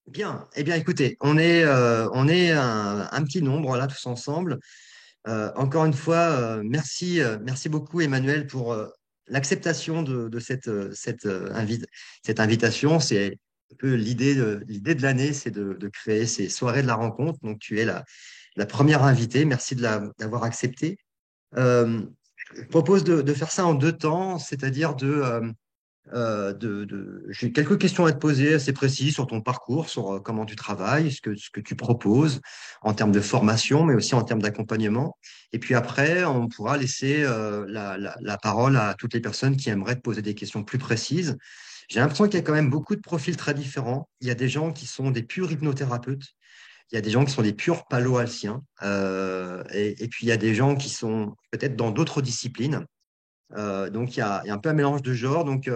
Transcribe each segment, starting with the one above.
Bien. Eh bien, écoutez, on est un petit nombre là, tous ensemble. Encore une fois, merci beaucoup, Emmanuel, pour l'acceptation de cette invitation. C'est un peu l'idée de l'année, c'est de créer ces soirées de la rencontre. Donc, tu es la première invitée. Merci d'avoir accepté. Euh, je propose de faire ça en deux temps, c'est-à-dire j'ai quelques questions à te poser assez précises sur ton parcours, sur comment tu travailles, ce que tu proposes en termes de formation, mais aussi en termes d'accompagnement. Et puis après, on pourra laisser la parole à toutes les personnes qui aimeraient te poser des questions plus précises. J'ai l'impression qu'il y a quand même beaucoup de profils très différents. Il y a des gens qui sont des purs hypnothérapeutes. Il y a des gens qui sont des purs palo-alciens. Et puis, il y a des gens qui sont peut-être dans d'autres disciplines. Donc, il y a un peu un mélange de genres. Donc,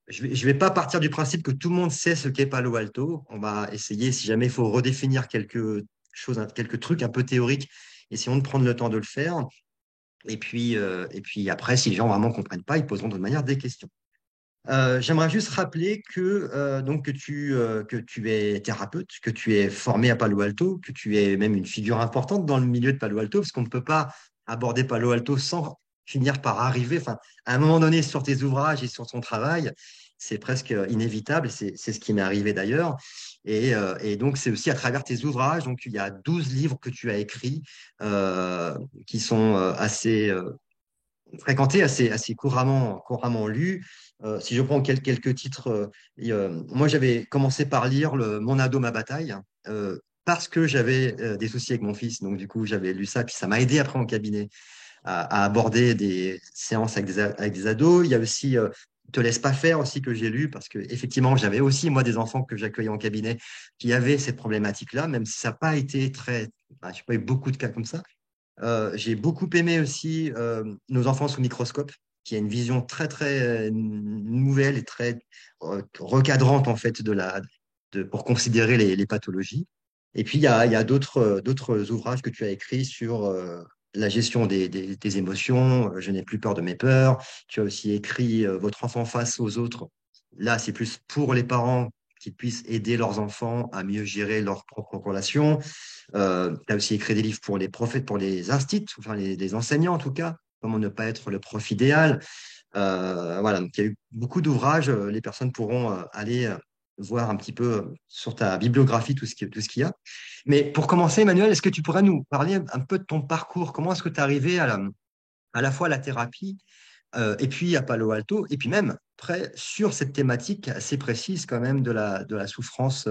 je vais pas partir du principe que tout le monde sait ce qu'est Palo Alto. On va essayer, si jamais il faut redéfinir quelque chose, quelques trucs un peu théoriques, essayons de prendre le temps de le faire. Et puis après, si les gens vraiment comprennent pas, ils poseront de toute manière des questions. J'aimerais juste rappeler que tu es thérapeute, que tu es formé à Palo Alto, que tu es même une figure importante dans le milieu de Palo Alto, parce qu'on ne peut pas aborder Palo Alto sans finir par arriver, enfin, à un moment donné, sur tes ouvrages et sur ton travail, c'est presque inévitable, et c'est ce qui m'est arrivé d'ailleurs. Et donc, c'est aussi à travers tes ouvrages, donc il y a 12 livres que tu as écrits qui sont assez fréquenté, assez couramment lu. Si je prends quelques titres, moi j'avais commencé par lire Mon ado, ma bataille, parce que j'avais des soucis avec mon fils. Donc du coup, j'avais lu ça, puis ça m'a aidé après en cabinet à aborder des séances avec des ados. Il y a aussi Te laisse pas faire aussi que j'ai lu, parce que effectivement, j'avais aussi moi des enfants que j'accueillais en cabinet qui avaient cette problématique-là, même si ça n'a pas été très, je n'ai pas eu beaucoup de cas comme ça. J'ai beaucoup aimé aussi Nos enfants sous microscope, qui a une vision très nouvelle et très recadrante en fait pour considérer les pathologies. Et puis il y a d'autres ouvrages que tu as écrits sur la gestion des émotions. Je n'ai plus peur de mes peurs. Tu as aussi écrit Votre enfant face aux autres. Là, c'est plus pour les parents qui puissent aider leurs enfants à mieux gérer leurs propres relations. Tu as aussi écrit des livres pour les prophètes, pour les instituts, enfin les enseignants en tout cas, comment ne pas être le prof idéal. Voilà, donc il y a eu beaucoup d'ouvrages. Les personnes pourront aller voir un petit peu sur ta bibliographie tout ce qu'il y a. Mais pour commencer, Emmanuel, est-ce que tu pourrais nous parler un peu de ton parcours? Comment est-ce que tu es arrivé à la fois à la thérapie et puis à Palo Alto, et puis même après, sur cette thématique assez précise quand même de la souffrance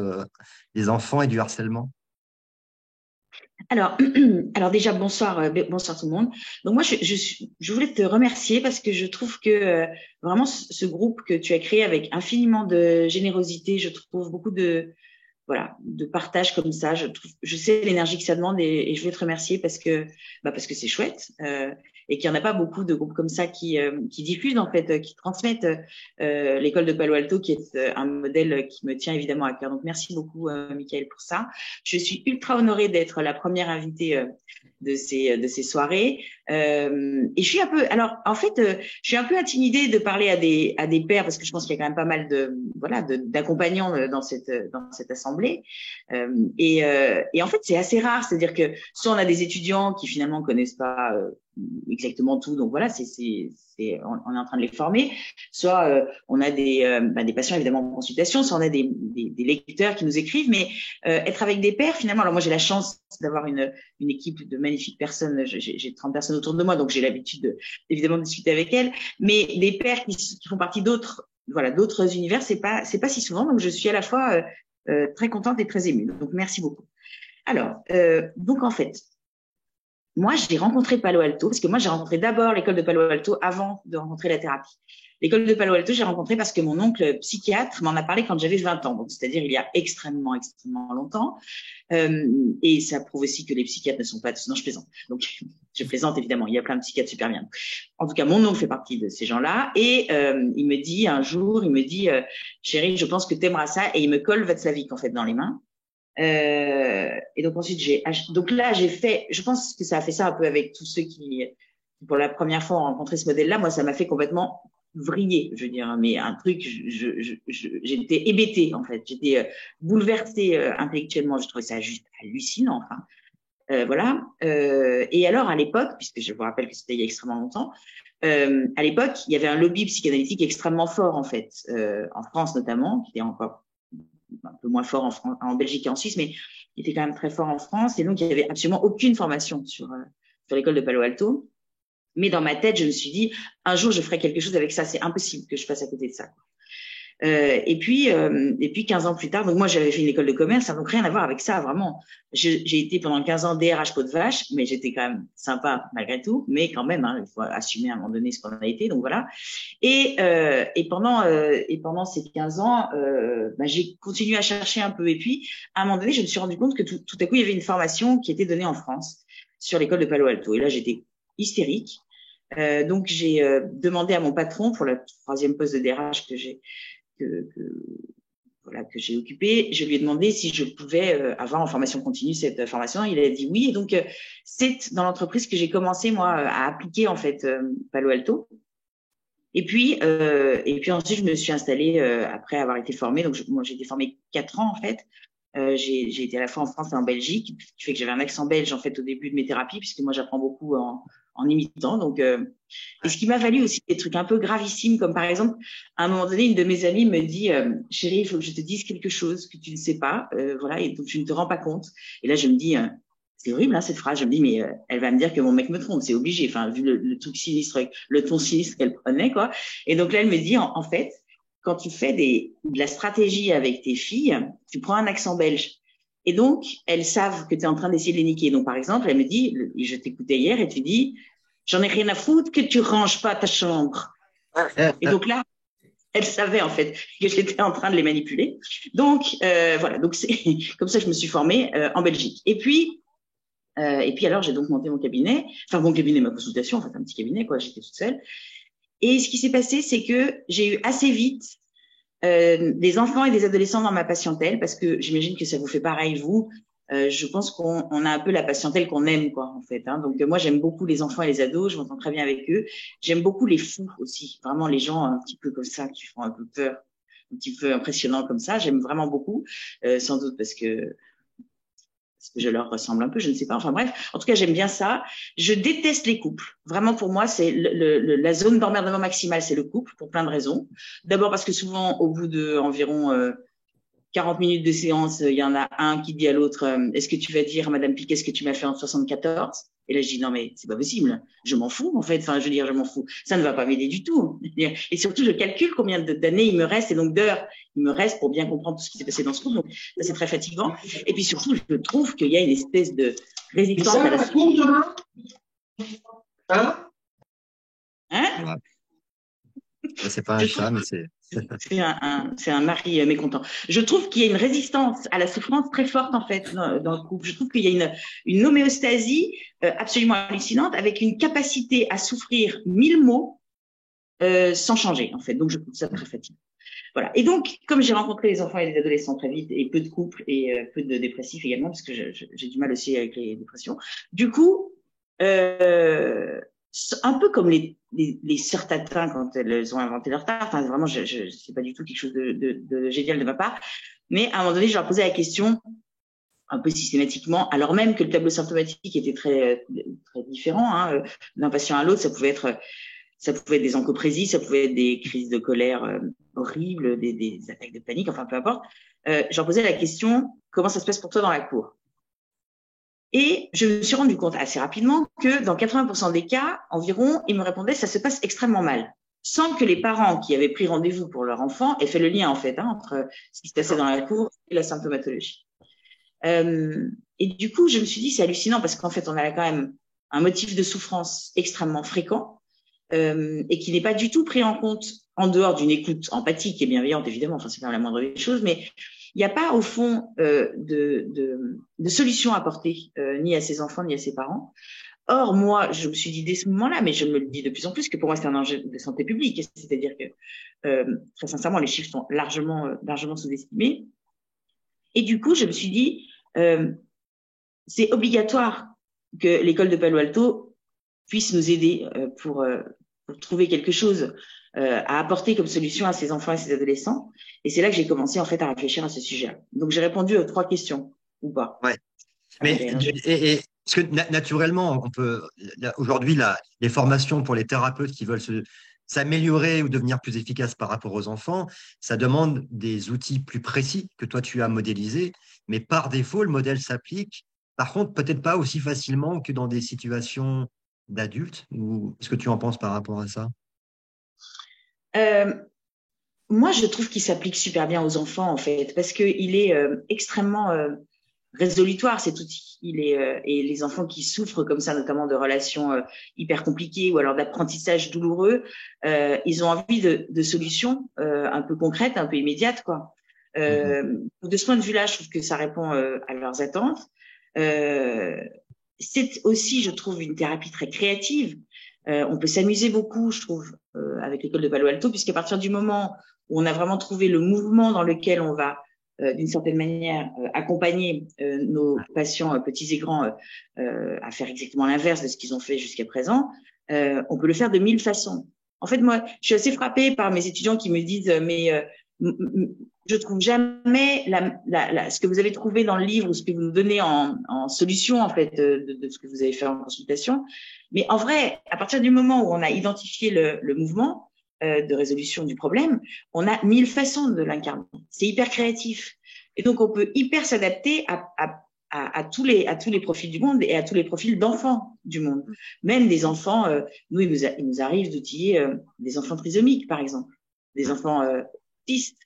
des enfants et du harcèlement? Alors, alors déjà, bonsoir, bonsoir tout le monde. Donc moi, je voulais te remercier parce que je trouve que vraiment ce groupe que tu as créé avec infiniment de générosité, je trouve beaucoup de, voilà, de partage comme ça. Je sais l'énergie que ça demande et je voulais te remercier parce que c'est chouette et qu'il n'y en a pas beaucoup de groupes comme ça qui diffusent en fait, qui transmettent l'école de Palo Alto, qui est un modèle qui me tient évidemment à cœur. Donc merci beaucoup, Michael, pour ça. Je suis ultra honorée d'être la première invitée de ces soirées. Et je suis un peu, alors en fait, je suis un peu intimidée de parler à des pairs parce que je pense qu'il y a quand même pas mal de voilà d'accompagnants dans cette assemblée. Et en fait, c'est assez rare, c'est-à-dire que soit on a des étudiants qui finalement connaissent pas exactement tout, donc voilà, on est en train de les former. Soit on a des patients évidemment en consultation, soit on a des lecteurs qui nous écrivent, mais être avec des pairs finalement. Alors moi j'ai la chance d'avoir une équipe de magnifiques personnes. J'ai 30 personnes autour de moi, donc j'ai l'habitude évidemment de discuter avec elles. Mais des pairs qui font partie d'autres, voilà, d'autres univers, c'est pas si souvent. Donc je suis à la fois très contente et très émue. Donc merci beaucoup. Alors, donc en fait, moi, j'ai rencontré Palo Alto, parce que moi, j'ai rencontré d'abord l'école de Palo Alto avant de rencontrer la thérapie. L'école de Palo Alto, j'ai rencontré parce que mon oncle psychiatre m'en a parlé quand j'avais 20 ans, donc c'est-à-dire il y a extrêmement longtemps. Et ça prouve aussi que les psychiatres ne sont pas tous... Non, je plaisante. Donc, je plaisante évidemment, il y a plein de psychiatres super bien. En tout cas, mon oncle fait partie de ces gens-là. Et il me dit un jour, chérie, je pense que t'aimeras ça. Et il me colle Václavic en fait dans les mains. Et donc ensuite donc là j'ai fait, je pense que ça a fait ça un peu avec tous ceux qui pour la première fois ont rencontré ce modèle-là. Moi, ça m'a fait complètement vrillé, je veux dire, mais un truc, j'étais hébétée en fait, j'étais bouleversée intellectuellement, je trouvais ça juste hallucinant. Enfin, voilà. Et alors à l'époque, puisque je vous rappelle que c'était il y a extrêmement longtemps, à l'époque, il y avait un lobby psychanalytique extrêmement fort en fait, en France notamment, qui était encore un peu moins fort en Belgique et en Suisse, mais il était quand même très fort en France. Et donc il n'y avait absolument aucune formation sur l'école de Palo Alto. Mais dans ma tête, je me suis dit, un jour, je ferai quelque chose avec ça. C'est impossible que je passe à côté de ça. Et puis 15 ans plus tard, donc moi j'avais fait une école de commerce, donc rien à voir avec ça, vraiment. J'ai été pendant 15 ans DRH peau de vache, mais j'étais quand même sympa malgré tout, mais quand même, il faut assumer à un moment donné ce qu'on a été, donc voilà. Et pendant ces 15 ans, j'ai continué à chercher un peu, et puis à un moment donné, je me suis rendu compte que tout à coup, il y avait une formation qui était donnée en France sur l'école de Palo Alto, et là j'étais hystérique. Donc j'ai demandé à mon patron pour le troisième poste de DRH que j'ai occupé, je lui ai demandé si je pouvais avoir en formation continue cette formation. Il a dit oui. Et donc, c'est dans l'entreprise que j'ai commencé, moi, à appliquer, en fait, Palo Alto. Et puis ensuite, je me suis installée après avoir été formée. Donc, moi, j'ai été formée 4 ans, en fait. J'ai été à la fois en France et en Belgique, ce qui fait que j'avais un accent belge, en fait, au début de mes thérapies, puisque moi, j'apprends beaucoup en imitant. Donc, et ce qui m'a valu aussi des trucs un peu gravissimes, comme par exemple, à un moment donné, une de mes amies me dit, chérie, il faut que je te dise quelque chose que tu ne sais pas, voilà, et donc tu ne te rends pas compte. Et là, je me dis, c'est horrible, hein, cette phrase. Je me dis, mais elle va me dire que mon mec me trompe, c'est obligé. Enfin, vu le truc sinistre, le ton sinistre qu'elle prenait, quoi. Et donc là, elle me dit, en fait, quand tu fais de la stratégie avec tes filles, tu prends un accent belge. Et donc, elles savent que tu es en train d'essayer de les niquer. Donc, par exemple, elle me dit, je t'écoutais hier et tu dis, j'en ai rien à foutre que tu ranges pas ta chambre. Et donc là, elle savait en fait que j'étais en train de les manipuler. Donc voilà, donc c'est comme ça que je me suis formée en Belgique. Et puis alors j'ai donc monté mon cabinet, enfin mon cabinet, ma consultation, en fait un petit cabinet quoi, j'étais toute seule. Et ce qui s'est passé, c'est que j'ai eu assez vite des enfants et des adolescents dans ma patientèle, parce que j'imagine que ça vous fait pareil vous. Je pense qu'on a un peu la patientèle qu'on aime, quoi, en fait. Hein. Donc moi, j'aime beaucoup les enfants et les ados, je m'entends très bien avec eux. J'aime beaucoup les fous aussi, vraiment les gens un petit peu comme ça, qui font un peu peur, un petit peu impressionnants comme ça. J'aime vraiment beaucoup, sans doute parce que je leur ressemble un peu, je ne sais pas. Enfin bref, en tout cas, j'aime bien ça. Je déteste les couples. Vraiment, pour moi, c'est la zone d'emmerdement maximale, c'est le couple, pour plein de raisons. D'abord parce que souvent, au bout de environ 40 minutes de séance, il y en a un qui dit à l'autre, est-ce que tu vas dire, Madame Piquet, ce que tu m'as fait en 74? Et là, je dis, non, mais c'est pas possible. Je m'en fous, en fait. Enfin, je veux dire, je m'en fous. Ça ne va pas m'aider du tout. Et surtout, je calcule combien d'années il me reste et donc d'heures il me reste pour bien comprendre tout ce qui s'est passé dans ce couple. Donc, ça, c'est très fatigant. Et puis surtout, je trouve qu'il y a une espèce de résistance à la souffrance. Hein? Hein? Ouais. C'est pas un chat, mais c'est. C'est un mari mécontent. Je trouve qu'il y a une résistance à la souffrance très forte en fait dans le couple. Je trouve qu'il y a une homéostasie absolument hallucinante avec une capacité à souffrir 1000 mots sans changer en fait. Donc je trouve ça très fatigant. Voilà. Et donc comme j'ai rencontré les enfants et les adolescents très vite et peu de couples et peu de dépressifs également parce que j'ai du mal aussi avec les dépressions. Du coup, un peu comme les sœurs Tatin quand elles ont inventé leur tarte. Enfin, vraiment, c'est pas du tout quelque chose de génial de ma part. Mais à un moment donné, je leur posais la question un peu systématiquement, alors même que le tableau symptomatique était très très différent hein, d'un patient à l'autre. Ça pouvait être des encoprésies, ça pouvait être des crises de colère horribles, des attaques de panique, enfin peu importe. Je leur posais la question comment ça se passe pour toi dans la cour? Et je me suis rendu compte assez rapidement que dans 80% des cas, environ, ils me répondaient ça se passe extrêmement mal, sans que les parents qui avaient pris rendez-vous pour leur enfant aient fait le lien en fait hein, entre ce qui se passait dans la cour et la symptomatologie. Et du coup, je me suis dit c'est hallucinant parce qu'en fait, on a là quand même un motif de souffrance extrêmement fréquent et qui n'est pas du tout pris en compte en dehors d'une écoute empathique et bienveillante évidemment. Enfin, c'est quand même la moindre des choses, mais il n'y a pas au fond de solution apportée ni à ses enfants ni à ses parents. Or, moi, je me suis dit dès ce moment-là, mais je me le dis de plus en plus, que pour moi, c'est un enjeu de santé publique. C'est-à-dire que, très sincèrement, les chiffres sont largement sous-estimés. Et du coup, je me suis dit, c'est obligatoire que l'école de Palo Alto puisse nous aider pour trouver quelque chose à apporter comme solution à ces enfants et ces adolescents. Et c'est là que j'ai commencé en fait à réfléchir à ce sujet. Donc j'ai répondu aux 3 questions ou pas. Ouais. Mais parce que naturellement, on peut aujourd'hui les formations pour les thérapeutes qui veulent s'améliorer ou devenir plus efficaces par rapport aux enfants, ça demande des outils plus précis que toi tu as modélisés, mais par défaut, le modèle s'applique. Par contre, peut-être pas aussi facilement que dans des situations d'adultes. Ou est-ce que tu en penses par rapport à ça? Euh, Moi, je trouve qu'il s'applique super bien aux enfants, en fait, parce qu'il est extrêmement résolutoire, cet outil. Et les enfants qui souffrent comme ça, notamment de relations hyper compliquées ou alors d'apprentissage douloureux, ils ont envie de solutions un peu concrètes, un peu immédiates, quoi. Mhm. De ce point de vue-là, je trouve que ça répond à leurs attentes. Euh, c'est aussi, je trouve, une thérapie très créative. On peut s'amuser beaucoup, je trouve, avec l'école de Palo Alto, puisqu'à partir du moment où on a vraiment trouvé le mouvement dans lequel on va, d'une certaine manière, accompagner nos patients petits et grands à faire exactement l'inverse de ce qu'ils ont fait jusqu'à présent, on peut le faire de 1000 façons. En fait, moi, je suis assez frappée par mes étudiants qui me disent, mais je trouve jamais ce que vous avez trouvé dans le livre ou ce que vous nous donnez en solution en fait de ce que vous avez fait en consultation. Mais en vrai, à partir du moment où on a identifié le mouvement de résolution du problème, on a 1000 façons de l'incarner. C'est hyper créatif. Et donc, on peut hyper s'adapter à tous les profils du monde et à tous les profils d'enfants du monde. Même des enfants, nous, il nous arrive d'outiller des enfants trisomiques, par exemple, des enfants autistes.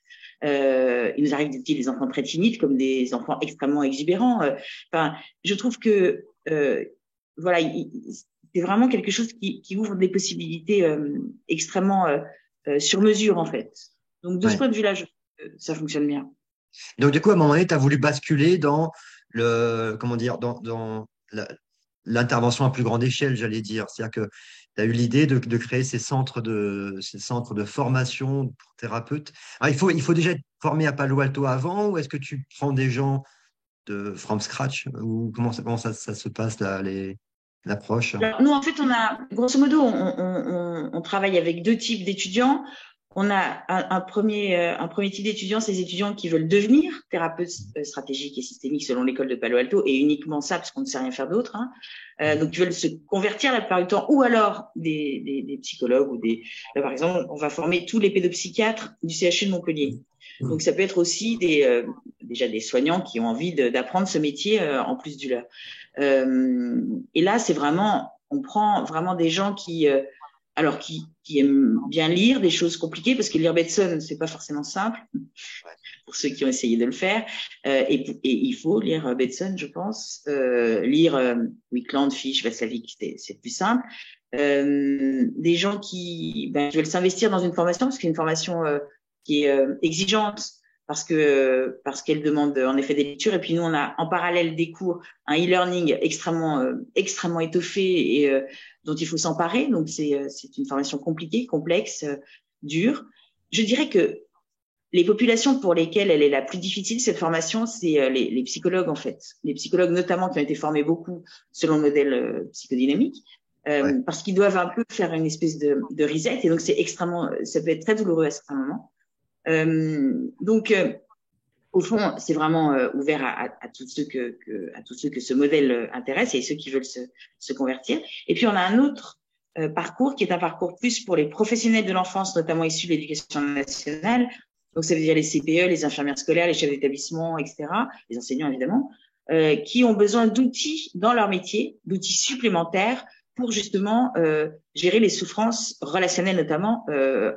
Il nous arrive d'utiliser des enfants très timides comme des enfants extrêmement exubérants. Enfin, je trouve que voilà, c'est vraiment quelque chose qui ouvre des possibilités extrêmement sur mesure en fait. Donc de ce Ouais. point de vue-là, ça fonctionne bien. Donc, du coup, à un moment donné, tu as voulu basculer dans comment dire, dans l'intervention à plus grande échelle, j'allais dire. C'est-à-dire que tu as eu l'idée de créer ces centres de formation pour thérapeutes. Alors, il faut déjà être formé à Palo Alto avant, ou est-ce que tu prends des gens from scratch, ou comment ça se passe, là, l'approche? Alors, nous, en fait, on a, grosso modo, on travaille avec 2 types d'étudiants. On a un premier type d'étudiants, c'est les étudiants qui veulent devenir thérapeutes stratégiques et systémiques selon l'école de Palo Alto, et uniquement ça, parce qu'on ne sait rien faire d'autre. Hein. Donc, ils veulent se convertir la plupart du temps, ou alors des psychologues, ou là, par exemple, on va former tous les pédopsychiatres du CHU de Montpellier. Donc, ça peut être aussi déjà des soignants qui ont envie d'apprendre ce métier en plus du leur. Et là, c'est vraiment, on prend vraiment des gens qui aiment bien lire des choses compliquées, parce que lire Bateson, c'est pas forcément simple pour ceux qui ont essayé de le faire. Et il faut lire Bateson, je pense. Lire Wickland, Fish, Vaslavic, c'est plus simple. Des gens qui veulent s'investir dans une formation, parce que c'est une formation qui est exigeante, parce qu'elle demande en effet des lectures. Et puis nous, on a en parallèle des cours, un e-learning extrêmement étoffé et dont il faut s'emparer. Donc c'est une formation compliquée, complexe, dure. Je dirais que les populations pour lesquelles elle est la plus difficile, cette formation, c'est les psychologues, en fait. Les psychologues, notamment, qui ont été formés beaucoup selon le modèle psychodynamique, Ouais. parce qu'ils doivent un peu faire une espèce de reset. Et donc, ça peut être très douloureux à certains moments. Donc, au fond, c'est vraiment ouvert à tous ceux à tous ceux que ce modèle intéresse et ceux qui veulent se convertir. Et puis, on a un autre parcours qui est un parcours plus pour les professionnels de l'enfance, notamment issus de l'éducation nationale. Donc, ça veut dire les CPE, les infirmières scolaires, les chefs d'établissement, etc., les enseignants, évidemment, qui ont besoin d'outils dans leur métier, d'outils supplémentaires pour justement gérer les souffrances relationnelles, notamment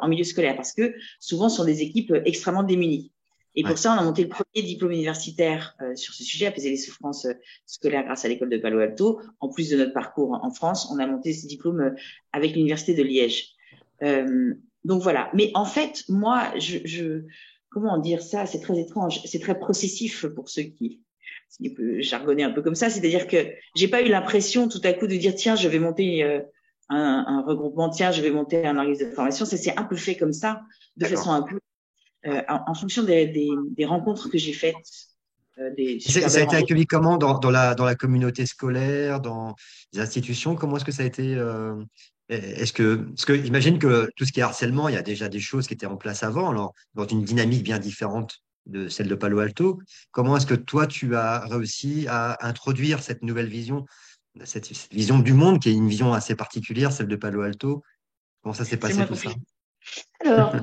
en milieu scolaire, parce que souvent, ce sont des équipes extrêmement démunies. Et Ouais. pour ça, on a monté le premier diplôme universitaire sur ce sujet, apaiser les souffrances scolaires grâce à l'école de Palo Alto. En plus de notre parcours en France, on a monté ce diplôme avec l'université de Liège. Donc voilà. Mais en fait, moi, comment dire ça? C'est très étrange. C'est très processif pour ceux qui peut jargonner un peu comme ça. C'est-à-dire que j'ai pas eu l'impression tout à coup de dire tiens, je vais monter un regroupement, tiens, je vais monter un organisme de formation. Ça s'est un peu fait comme ça, de D'accord. façon un peu en fonction des rencontres que j'ai faites, des super Ça a belles été rencontres. accueilli comment dans la communauté scolaire, dans les institutions? Comment est-ce que ça a été Parce que imagine que tout ce qui est harcèlement, il y a déjà des choses qui étaient en place avant, alors dans une dynamique bien différente de celle de Palo Alto. Comment est-ce que toi, tu as réussi à introduire cette nouvelle vision, cette vision du monde qui est une vision assez particulière, celle de Palo Alto? Comment ça s'est C'est passé moins tout ça? compliqué. Alors,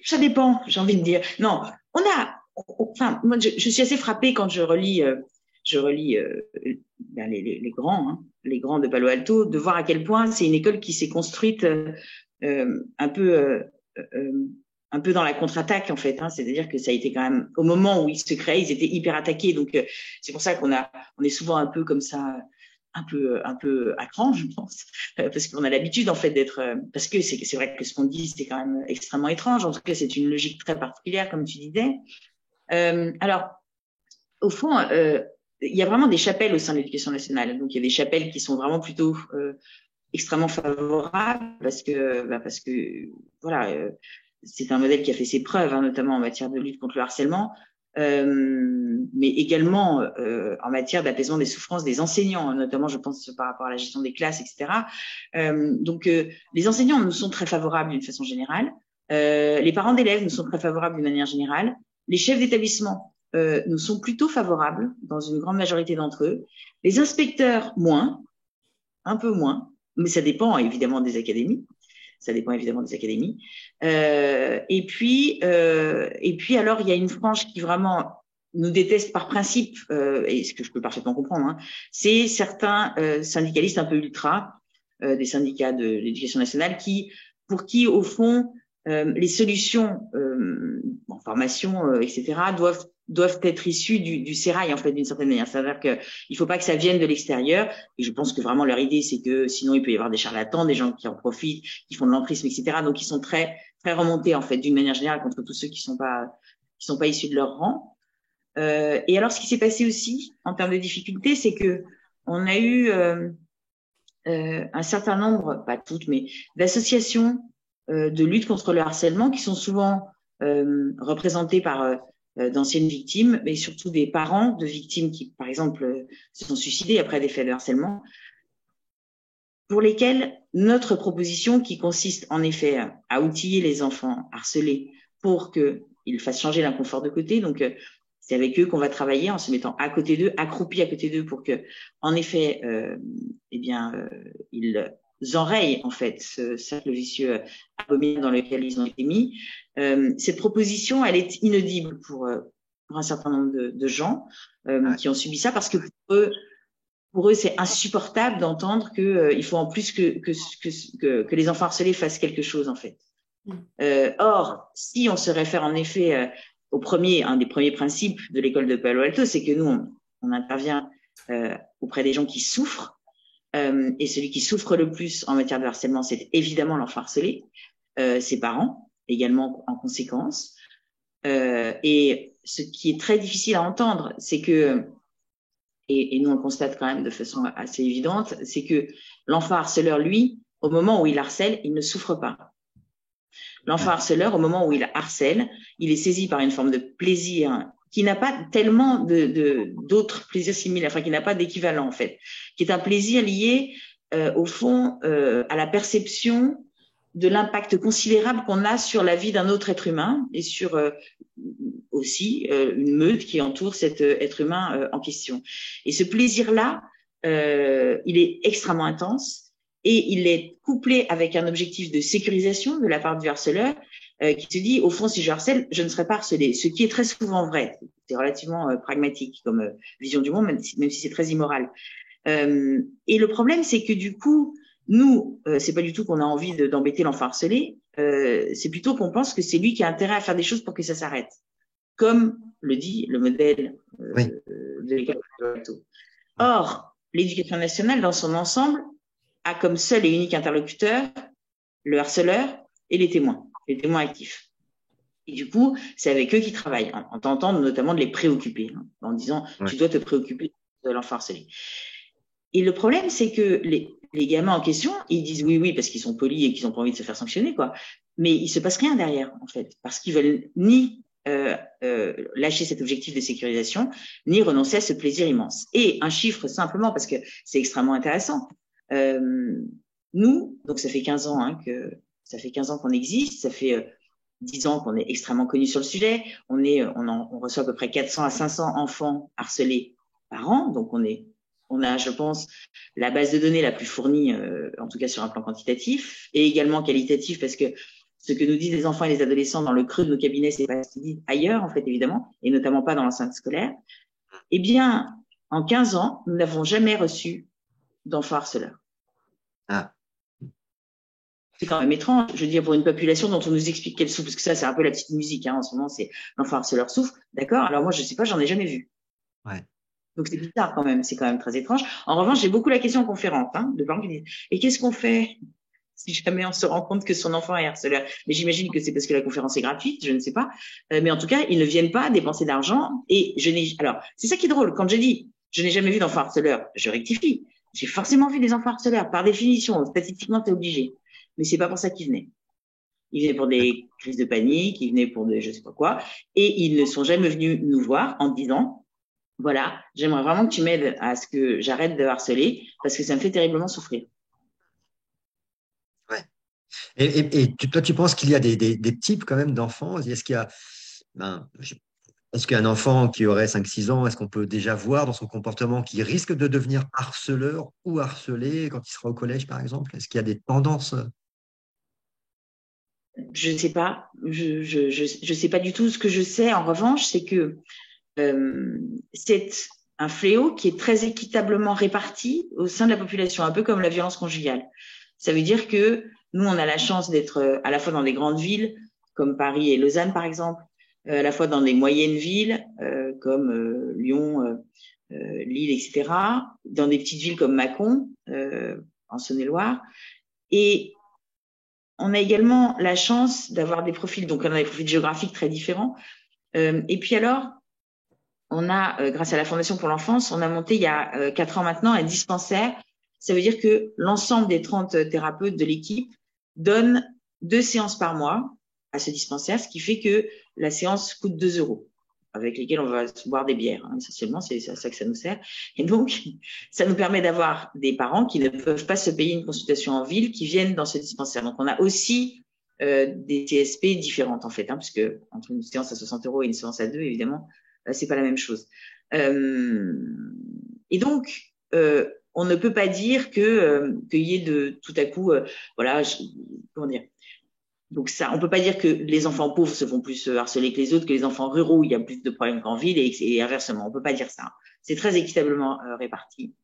ça dépend, j'ai envie de dire. Non, enfin, moi, je suis assez frappée quand je relis ben, les grands, hein, les grands de Palo Alto, de voir à quel point c'est une école qui s'est construite un peu, un peu dans la contre-attaque en fait. Hein. C'est-à-dire que ça a été quand même au moment où ils se créaient, ils étaient hyper attaqués. Donc c'est pour ça on est souvent un peu comme ça, un peu à cran, je pense, parce qu'on a l'habitude en fait d'être, parce que c'est vrai que ce qu'on dit c'est quand même extrêmement étrange. En tout cas, c'est une logique très particulière, comme tu disais. Alors, au fond, il y a vraiment des chapelles au sein de l'éducation nationale. Donc, il y a des chapelles qui sont vraiment plutôt extrêmement favorables parce que voilà, c'est un modèle qui a fait ses preuves, hein, notamment en matière de lutte contre le harcèlement, mais également en matière d'apaisement des souffrances des enseignants, notamment, je pense, par rapport à la gestion des classes, etc. Donc, les enseignants nous sont très favorables d'une façon générale. Les parents d'élèves nous sont très favorables d'une manière générale. Les chefs d'établissement nous sont plutôt favorables dans une grande majorité d'entre eux. Les inspecteurs, moins, un peu moins, mais ça dépend évidemment des académies. Ça dépend évidemment des académies. Et puis alors, il y a une frange qui vraiment nous déteste par principe, et ce que je peux parfaitement comprendre, hein, c'est certains syndicalistes un peu ultra, des syndicats de l'éducation nationale, pour qui, au fond, les solutions en formation, etc., doivent être issues du sérail, en fait, d'une certaine manière. C'est-à-dire qu'il ne faut pas que ça vienne de l'extérieur. Et je pense que vraiment leur idée, c'est que sinon, il peut y avoir des charlatans, des gens qui en profitent, qui font de l'entrisme, etc. Donc, ils sont très, très remontés, en fait, d'une manière générale, contre tous ceux qui sont pas issus de leur rang. Et alors, ce qui s'est passé aussi, en termes de difficultés, c'est que on a eu un certain nombre, pas toutes, mais d'associations de lutte contre le harcèlement qui sont souvent représentées par d'anciennes victimes, mais surtout des parents de victimes qui, par exemple, se sont suicidés après des faits de harcèlement, pour lesquels notre proposition, qui consiste en effet à outiller les enfants harcelés pour qu'ils fassent changer l'inconfort de côté, donc c'est avec eux qu'on va travailler en se mettant à côté d'eux, accroupis à côté d'eux, pour que, en effet, ils enrayent en fait ce cercle vicieux abominable dans lequel ils ont été mis. Cette proposition, elle est inaudible pour un certain nombre de gens Ouais. qui ont subi ça, parce que pour eux, c'est insupportable d'entendre qu'il faut en plus que les enfants harcelés fassent quelque chose, en fait. Or, si on se réfère en effet un des premiers principes de l'école de Palo Alto, c'est que nous, on intervient auprès des gens qui souffrent, et celui qui souffre le plus en matière de harcèlement, c'est évidemment l'enfant harcelé, ses parents également en conséquence. Et ce qui est très difficile à entendre, c'est que, et nous on le constate quand même de façon assez évidente, c'est que l'enfant harceleur, lui, au moment où il harcèle, il ne souffre pas. L'enfant harceleur, au moment où il harcèle, il est saisi par une forme de plaisir qui n'a pas tellement d'autres plaisirs similaires, enfin qui n'a pas d'équivalent en fait, qui est un plaisir lié au fond à la perception de l'impact considérable qu'on a sur la vie d'un autre être humain et sur aussi une meute qui entoure cet être humain en question. Et ce plaisir-là, il est extrêmement intense. Et il est couplé avec un objectif de sécurisation de la part du harceleur qui se dit, au fond, si je harcèle, je ne serai pas harcelé. Ce qui est très souvent vrai. C'est relativement pragmatique comme vision du monde, même si c'est très immoral. Et le problème, c'est que du coup, nous, c'est pas du tout qu'on a envie d'embêter l'enfant harcelé, c'est plutôt qu'on pense que c'est lui qui a intérêt à faire des choses pour que ça s'arrête. Comme le dit le modèle Oui. de l'école de Palo Alto. Or, l'éducation nationale, dans son ensemble, a comme seul et unique interlocuteur le harceleur et les témoins actifs. Et du coup, c'est avec eux qu'ils travaillent, en tentant notamment de les préoccuper, hein, en disant Ouais. tu dois te préoccuper de l'enfant harcelé. Et le problème, c'est que les gamins en question, ils disent oui, parce qu'ils sont polis et qu'ils n'ont pas envie de se faire sanctionner, quoi. Mais il se passe rien derrière, en fait, parce qu'ils veulent ni lâcher cet objectif de sécurisation, ni renoncer à ce plaisir immense. Et un chiffre simplement, parce que c'est extrêmement intéressant. Nous, donc ça fait 15 ans ça fait 15 ans qu'on existe, ça fait 10 ans qu'on est extrêmement connus sur le sujet. On reçoit à peu près 400 à 500 enfants harcelés par an, donc on a, je pense, la base de données la plus fournie, en tout cas sur un plan quantitatif, et également qualitatif, parce que ce que nous disent les enfants et les adolescents dans le creux de nos cabinets, c'est pas ce qu'ils disent ailleurs, en fait, évidemment, et notamment pas dans l'enceinte scolaire. Eh bien, en 15 ans, nous n'avons jamais reçu d'enfants harceleurs. Ah. C'est quand même étrange, je veux dire, pour une population dont on nous explique qu'elle souffre, parce que ça, c'est un peu la petite musique, en ce moment, c'est l'enfant harceleur souffre. D'accord? Alors moi, je sais pas, j'en ai jamais vu. Ouais. Donc c'est bizarre quand même, c'est quand même très étrange. En revanche, j'ai beaucoup la question en conférence, de parents qui disent, et qu'est-ce qu'on fait si jamais on se rend compte que son enfant est harceleur? Mais j'imagine que c'est parce que la conférence est gratuite, je ne sais pas. Mais en tout cas, ils ne viennent pas dépenser d'argent. Et alors, c'est ça qui est drôle. Quand je dis, je n'ai jamais vu d'enfant harceleur, je rectifie. J'ai forcément vu des enfants harceleurs. Par définition, statistiquement, t'es obligé. Mais c'est pas pour ça qu'ils venaient. Ils venaient pour des crises de panique, ils venaient pour des je sais pas quoi. Et ils ne sont jamais venus nous voir en disant, voilà, j'aimerais vraiment que tu m'aides à ce que j'arrête de harceler parce que ça me fait terriblement souffrir. Ouais. Toi, tu penses qu'il y a des types quand même d'enfants? Est-ce qu'il y a, ben, est-ce qu'un enfant qui aurait 5 6 ans, est-ce qu'on peut déjà voir dans son comportement qu'il risque de devenir harceleur ou harcelé quand il sera au collège, par exemple? Est-ce qu'il y a des tendances? Je ne sais pas, je sais pas du tout. Ce que je sais, en revanche, c'est que c'est un fléau qui est très équitablement réparti au sein de la population, un peu comme la violence conjugale. Ça veut dire que nous, on a la chance d'être à la fois dans des grandes villes, comme Paris et Lausanne, par exemple, à la fois dans des moyennes villes, comme Lyon, Lille, etc., dans des petites villes comme Mâcon, en Saône-et-Loire. Et on a également la chance d'avoir des profils, donc on a des profils géographiques très différents. Et puis alors, on a, grâce à la Fondation pour l'enfance, on a monté il y a 4 ans maintenant un dispensaire. Ça veut dire que l'ensemble des 30 thérapeutes de l'équipe donnent 2 séances par mois à ce dispensaire, ce qui fait que la séance coûte 2 euros, avec lesquels on va boire des bières. Essentiellement, c'est à ça que ça nous sert. Et donc, ça nous permet d'avoir des parents qui ne peuvent pas se payer une consultation en ville, qui viennent dans ce dispensaire. Donc, on a aussi des TSP différentes, en fait, puisque entre une séance à 60 euros et une séance à 2, évidemment, c'est pas la même chose. Et donc, on ne peut pas dire qu'il y ait de tout à coup, voilà, comment dire. Donc ça, on peut pas dire que les enfants pauvres se font plus harceler que les autres, que les enfants ruraux, il y a plus de problèmes qu'en ville et inversement. On peut pas dire ça. C'est très équitablement réparti,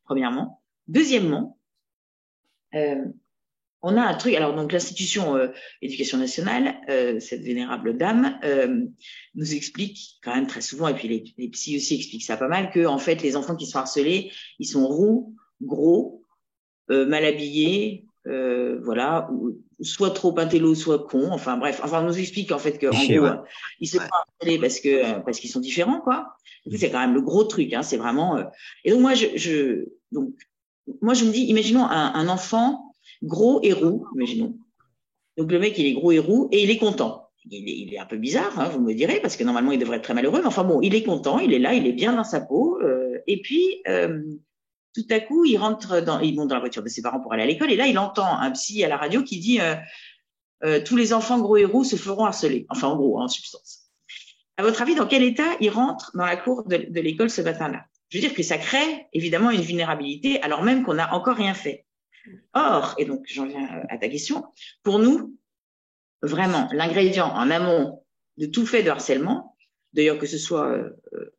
premièrement. Deuxièmement, on a un truc, alors donc l'institution éducation nationale, cette vénérable dame, nous explique quand même très souvent, et puis les psys aussi expliquent ça pas mal, que en fait les enfants qui sont harcelés, ils sont roux, gros, mal habillés, voilà, ou soit trop intello, soit con, enfin bref, enfin on nous explique en fait que en gros, Ouais. ils se font harceler parce qu'ils sont différents, quoi. C'est quand même le gros truc, c'est vraiment. Et donc moi donc moi je me dis, imaginons un enfant gros et roux, imaginons. Donc le mec, il est gros et roux et il est content. Il est un peu bizarre, vous me direz, parce que normalement, il devrait être très malheureux. Mais enfin bon, il est content, il est là, il est bien dans sa peau. Et puis, tout à coup, il monte dans la voiture de ses parents pour aller à l'école. Et là, il entend un psy à la radio qui dit tous les enfants gros et roux se feront harceler. Enfin, en gros, en substance. À votre avis, dans quel état il rentre dans la cour de l'école ce matin-là? Je veux dire que ça crée évidemment une vulnérabilité, alors même qu'on n'a encore rien fait. Or, et donc j'en viens à ta question, pour nous, vraiment, l'ingrédient en amont de tout fait de harcèlement, d'ailleurs que ce soit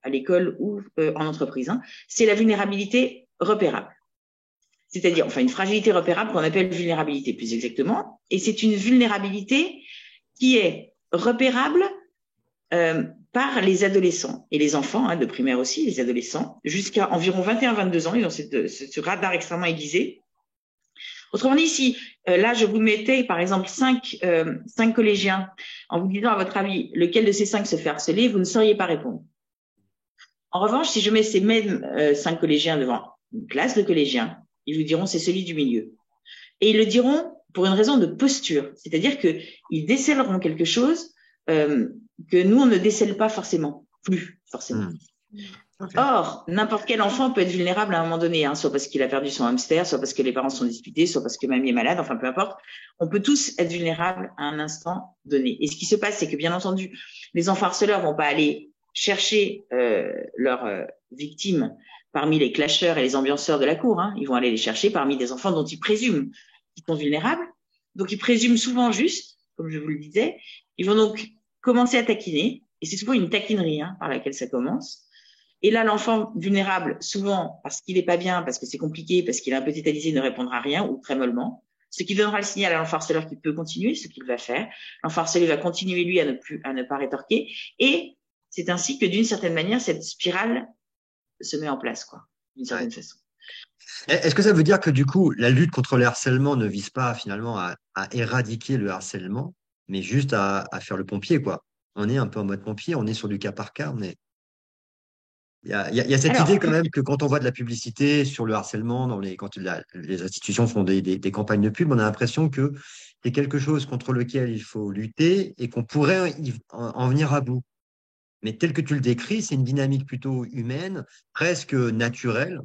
à l'école ou en entreprise, c'est la vulnérabilité repérable. C'est-à-dire, enfin, une fragilité repérable qu'on appelle vulnérabilité plus exactement, et c'est une vulnérabilité qui est repérable par les adolescents et les enfants, de primaire aussi, les adolescents, jusqu'à environ 21-22 ans, ils ont ce radar extrêmement aiguisé. Autrement dit, si là, je vous mettais, par exemple, 5 collégiens en vous disant, à votre avis, lequel de ces 5 se fait harceler, vous ne sauriez pas répondre. En revanche, si je mets ces mêmes 5 collégiens devant une classe de collégiens, ils vous diront, c'est celui du milieu. Et ils le diront pour une raison de posture, c'est-à-dire qu'ils décèleront quelque chose que nous, on ne décèle pas forcément, plus forcément. Ok. Or, n'importe quel enfant peut être vulnérable à un moment donné, hein, soit parce qu'il a perdu son hamster, soit parce que les parents sont disputés, soit parce que mamie est malade, enfin peu importe. On peut tous être vulnérables à un instant donné. Et ce qui se passe, c'est que bien entendu, les enfants harceleurs vont pas aller chercher leurs victimes parmi les clasheurs et les ambianceurs de la cour. Hein. Ils vont aller les chercher parmi des enfants dont ils présument qu'ils sont vulnérables. Donc ils présument souvent juste, comme je vous le disais. Ils vont donc commencer à taquiner, et c'est souvent une taquinerie hein, par laquelle ça commence. Et là, l'enfant vulnérable, souvent parce qu'il n'est pas bien, parce que c'est compliqué, parce qu'il est un peu tétanisé, ne répondra à rien ou très mollement. Ce qui donnera le signal à l'enfant harceleur qu'il peut continuer, ce qu'il va faire. L'enfant harcelé va continuer, lui, à ne pas rétorquer. Et c'est ainsi que, d'une certaine manière, cette spirale se met en place, quoi, d'une Ouais. certaine façon. Est-ce que ça veut dire que du coup, la lutte contre le harcèlement ne vise pas finalement à éradiquer le harcèlement, mais juste à faire le pompier, quoi? On est un peu en mode pompier, on est sur du cas par cas, mais il y a cette idée Alors, quand même que quand on voit de la publicité sur le harcèlement, quand les institutions font des campagnes de pub, on a l'impression que c'est quelque chose contre lequel il faut lutter et qu'on pourrait en venir à bout. Mais tel que tu le décris, c'est une dynamique plutôt humaine, presque naturelle,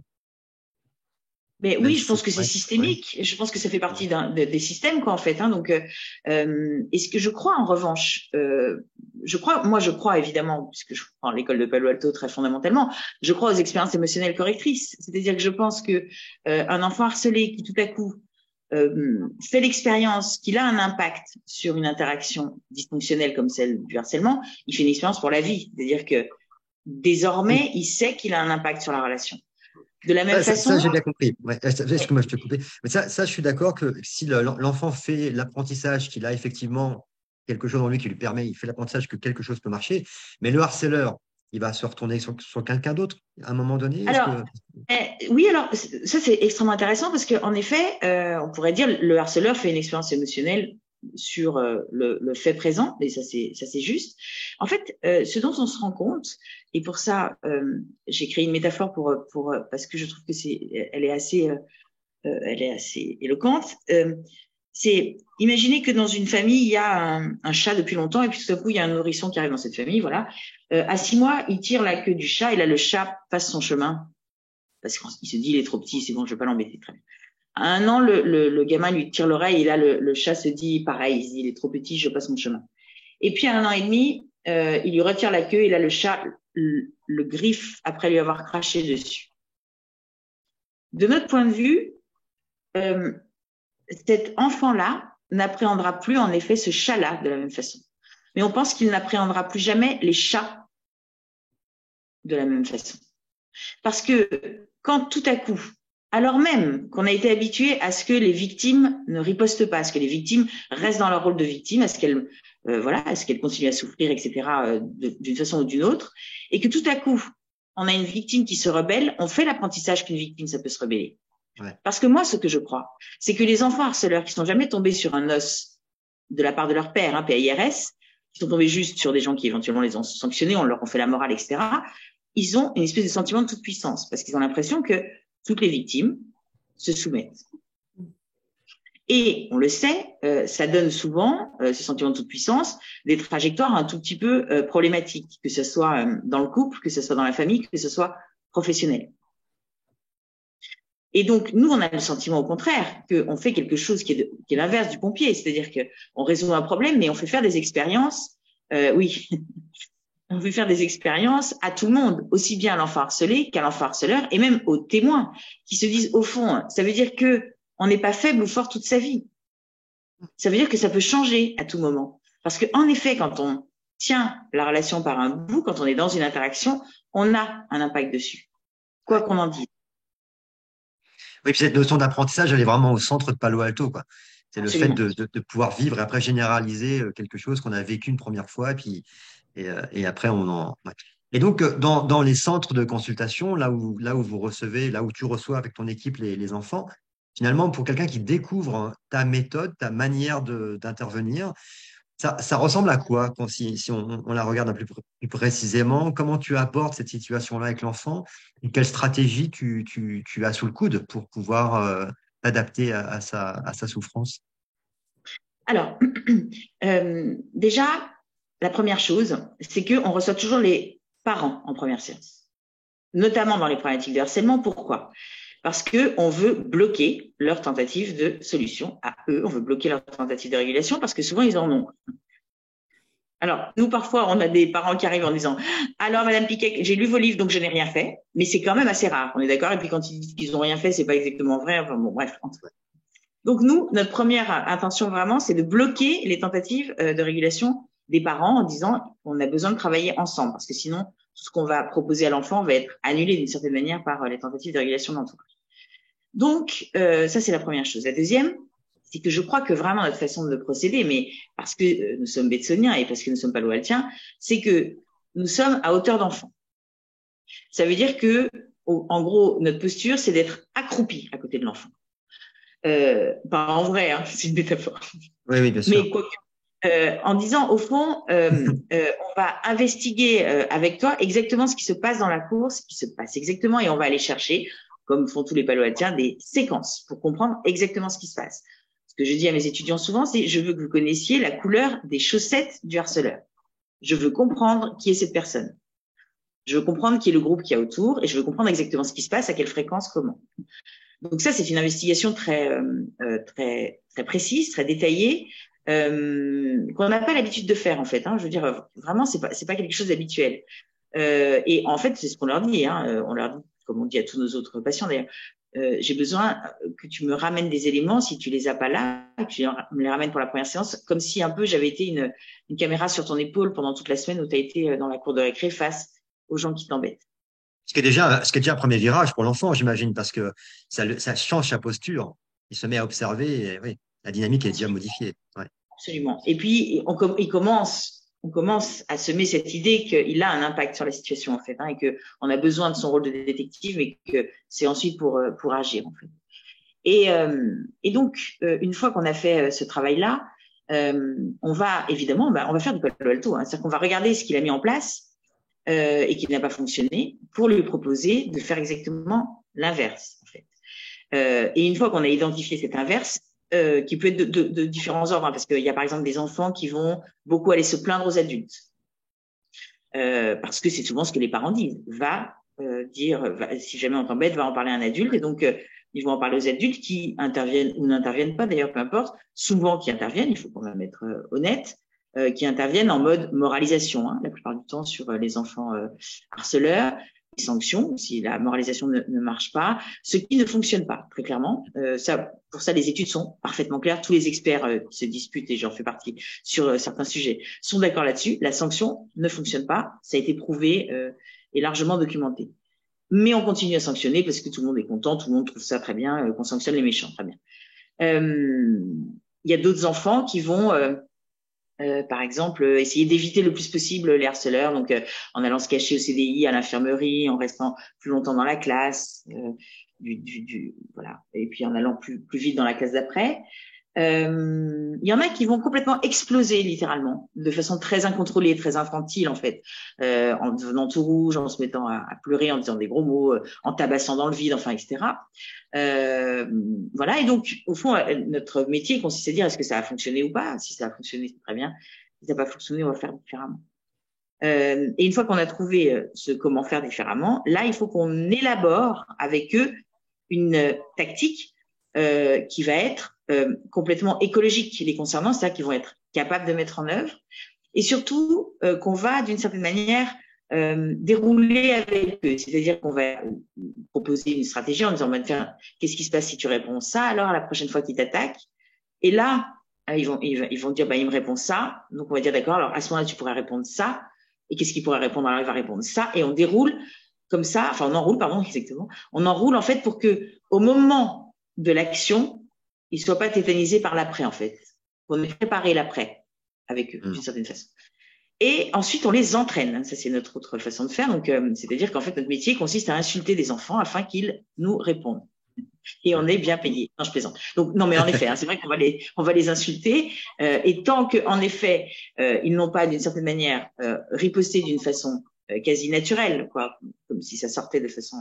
mais même oui, je si c'est... pense que c'est Ouais, ouais, systémique. Je pense que ça fait ouais. partie des systèmes, quoi, en fait. Hein. Donc, et ce que je crois, en revanche, je crois évidemment, puisque je prends l'école de Palo Alto très fondamentalement, je crois aux expériences émotionnelles correctrices. C'est-à-dire que je pense que un enfant harcelé qui tout à coup fait l'expérience qu'il a un impact sur une interaction dysfonctionnelle comme celle du harcèlement, il fait une expérience pour la vie. C'est-à-dire que Oui. désormais, il sait qu'il a un impact sur la relation. De la même Ça, façon, j'ai bien compris. Ouais, excuse-moi, je te coupais. Mais ça, je suis d'accord que si l'enfant fait l'apprentissage, qu'il a effectivement quelque chose en lui qui lui permet, il fait l'apprentissage que quelque chose peut marcher, mais le harceleur, il va se retourner sur quelqu'un d'autre à un moment donné. Est-ce alors, que... oui, alors ça c'est extrêmement intéressant parce qu'en effet, on pourrait dire le harceleur fait une expérience émotionnelle sur le fait présent, et ça c'est juste. En fait, ce dont on se rend compte, et pour ça j'ai créé une métaphore pour parce que je trouve que elle est assez éloquente. C'est imaginer que dans une famille, il y a un chat depuis longtemps et puis tout à coup, il y a un nourrisson qui arrive dans cette famille. Voilà. À 6 mois, il tire la queue du chat et là, le chat passe son chemin parce qu'il se dit, il est trop petit, c'est bon, je vais pas l'embêter. Très bien. À 1 an, le gamin lui tire l'oreille et là, le chat se dit pareil, il se dit, il est trop petit, je passe mon chemin. Et puis à 1 an et demi, il lui retire la queue et là, le chat le griffe après lui avoir craché dessus. De notre point de vue, euh, cet enfant-là n'appréhendra plus en effet ce chat-là de la même façon. Mais on pense qu'il n'appréhendra plus jamais les chats de la même façon. Parce que quand tout à coup, alors même qu'on a été habitué à ce que les victimes ne ripostent pas, à ce que les victimes restent dans leur rôle de victime, à ce qu'elles voilà, à ce qu'elles continuent à souffrir, etc., d'une façon ou d'une autre, et que tout à coup, on a une victime qui se rebelle, on fait l'apprentissage qu'une victime, ça peut se rebeller. Ouais. Parce que moi, ce que je crois, c'est que les enfants harceleurs qui sont jamais tombés sur un os de la part de leur père, hein, PAIRS, qui sont tombés juste sur des gens qui éventuellement les ont sanctionnés, on leur a fait la morale, etc., ils ont une espèce de sentiment de toute puissance, parce qu'ils ont l'impression que toutes les victimes se soumettent. Et on le sait, ça donne souvent, ce sentiment de toute puissance, des trajectoires un tout petit peu problématiques, que ce soit dans le couple, que ce soit dans la famille, que ce soit professionnel. Et donc, nous, on a le sentiment au contraire qu'on fait quelque chose qui est l'inverse du pompier, c'est-à-dire qu'on résout un problème, mais on fait faire des expériences, oui, on fait faire des expériences à tout le monde, aussi bien à l'enfant harcelé qu'à l'enfant harceleur, et même aux témoins, qui se disent, au fond, ça veut dire que on n'est pas faible ou fort toute sa vie. Ça veut dire que ça peut changer à tout moment. Parce que, en effet, quand on tient la relation par un bout, quand on est dans une interaction, on a un impact dessus, quoi Ouais. qu'on en dise. Oui, puis cette notion d'apprentissage, elle est vraiment au centre de Palo Alto, quoi. C'est le fait Absolument. de pouvoir vivre et après généraliser quelque chose qu'on a vécu une première fois, et après on en. Ouais. Et donc, dans les centres de consultation, là où vous recevez, là où tu reçois avec ton équipe les enfants, finalement, pour quelqu'un qui découvre hein, ta méthode, ta manière d'intervenir, ça ressemble à quoi si on la regarde un peu plus précisément? Comment tu abordes cette situation-là avec l'enfant? Et quelle stratégie tu as sous le coude pour pouvoir t'adapter à sa souffrance? Alors, déjà, la première chose, c'est qu'on reçoit toujours les parents en première séance. notamment dans les problématiques de harcèlement. Pourquoi? Parce que on veut bloquer leur tentative de solution à eux, on veut bloquer leur tentative de régulation parce que souvent ils en ont. Alors, nous, parfois, on a des parents qui arrivent en disant « Alors, Madame Piquet, j'ai lu vos livres, donc je n'ai rien fait. » Mais c'est quand même assez rare, on est d'accord? Et puis, quand ils disent qu'ils n'ont rien fait, c'est pas exactement vrai. Enfin, bon, bref. Donc, nous, notre première intention, vraiment, c'est de bloquer les tentatives de régulation des parents en disant « On a besoin de travailler ensemble. » Parce que sinon, tout ce qu'on va proposer à l'enfant va être annulé d'une certaine manière par les tentatives de régulation de l'entourage. Donc, ça, c'est la première chose. La deuxième, c'est que je crois que vraiment notre façon de procéder, mais parce que nous sommes betsoniens et parce que nous sommes palo-altiens, c'est que nous sommes à hauteur d'enfant. Ça veut dire que, en gros, notre posture, c'est d'être accroupi à côté de l'enfant. Pas en vrai, hein, c'est une métaphore. Oui, oui, bien sûr. Mais quoi en disant, au fond, on va investiguer avec toi exactement ce qui se passe dans la cour, ce qui se passe exactement, et on va aller chercher, comme font tous les palo-altiens, des séquences pour comprendre exactement ce qui se passe. Ce que je dis à mes étudiants souvent, c'est je veux que vous connaissiez la couleur des chaussettes du harceleur. Je veux comprendre qui est cette personne. Je veux comprendre qui est le groupe qu'il y a autour et je veux comprendre exactement ce qui se passe, à quelle fréquence, comment. Donc ça, c'est une investigation très précise, très détaillée, qu'on n'a pas l'habitude de faire en fait. Hein. Je veux dire, vraiment, c'est pas quelque chose d'habituel. Et en fait, c'est ce qu'on leur dit. Hein. On leur dit, comme on dit à tous nos autres patients d'ailleurs, j'ai besoin que tu me ramènes des éléments si tu les as pas là, que tu me les ramènes pour la première séance, comme si un peu j'avais été une caméra sur ton épaule pendant toute la semaine où tu as été dans la cour de récré face aux gens qui t'embêtent. Ce qui est déjà un premier virage pour l'enfant, j'imagine, parce que ça change sa posture. Il se met à observer et oui, la dynamique est déjà modifiée. Ouais. Absolument. Et puis, on commence à semer cette idée qu'il a un impact sur la situation, en fait, hein, et qu'on a besoin de son rôle de détective, mais que c'est ensuite pour agir, en fait. Et donc, une fois qu'on a fait ce travail-là, on va évidemment, on va faire du Palo Alto, hein, c'est-à-dire qu'on va regarder ce qu'il a mis en place et qui n'a pas fonctionné pour lui proposer de faire exactement l'inverse, en fait. Et une fois qu'on a identifié cet inverse, qui peut être de différents ordres, hein, parce qu'il y a par exemple des enfants qui vont beaucoup aller se plaindre aux adultes, parce que c'est souvent ce que les parents disent. Si jamais on t'embête, va en parler à un adulte, et donc ils vont en parler aux adultes qui interviennent ou n'interviennent pas, d'ailleurs, peu importe, souvent qui interviennent, il faut quand même être honnête, qui interviennent en mode moralisation, hein, la plupart du temps sur les enfants harceleurs, les sanctions si la moralisation ne marche pas, ce qui ne fonctionne pas, très clairement. Pour ça, les études sont parfaitement claires. Tous les experts qui se disputent, et j'en fais partie, sur certains sujets, sont d'accord là-dessus. La sanction ne fonctionne pas. Ça a été prouvé et largement documenté. Mais on continue à sanctionner parce que tout le monde est content, tout le monde trouve ça très bien, qu'on sanctionne les méchants, très bien. Il y a d'autres enfants qui vont par exemple, essayer d'éviter le plus possible les harceleurs, donc en allant se cacher au CDI, à l'infirmerie, en restant plus longtemps dans la classe, voilà, et puis en allant plus vite dans la classe d'après. Il y en a qui vont complètement exploser littéralement, de façon très incontrôlée, très infantile en fait, en devenant tout rouge, en se mettant à pleurer, en disant des gros mots, en tabassant dans le vide, enfin, etc. Voilà, et donc au fond, notre métier consiste à dire est-ce que ça a fonctionné ou pas. Si ça a fonctionné, c'est très bien. Si ça n'a pas fonctionné, on va faire différemment. Et une fois qu'on a trouvé comment faire différemment, là, il faut qu'on élabore avec eux une tactique qui va être complètement écologique les concernant, c'est-à-dire qu'ils vont être capables de mettre en œuvre, et surtout qu'on va d'une certaine manière dérouler avec eux, c'est-à-dire qu'on va proposer une stratégie en disant qu'est-ce qui se passe si tu réponds ça, alors la prochaine fois qu'ils t'attaquent, et là ils vont dire il me répond ça, donc on va dire d'accord, alors à ce moment-là tu pourrais répondre ça, et qu'est-ce qu'il pourrait répondre, alors il va répondre ça, et on déroule comme ça, enfin on enroule, pardon, exactement, on enroule en fait pour que au moment de l'action, ils ne soient pas tétanisés par l'après en fait, qu'on ait préparé l'après avec eux d'une certaine façon. Et ensuite, on les entraîne. Ça, c'est notre autre façon de faire. Donc, c'est-à-dire qu'en fait, notre métier consiste à insulter des enfants afin qu'ils nous répondent. Et on est bien payé. Non, je plaisante. Donc, non, mais en effet, hein, c'est vrai qu'on va les insulter. Et tant qu'en effet, ils n'ont pas, d'une certaine manière, riposté d'une façon quasi naturelle, quoi, comme si ça sortait de façon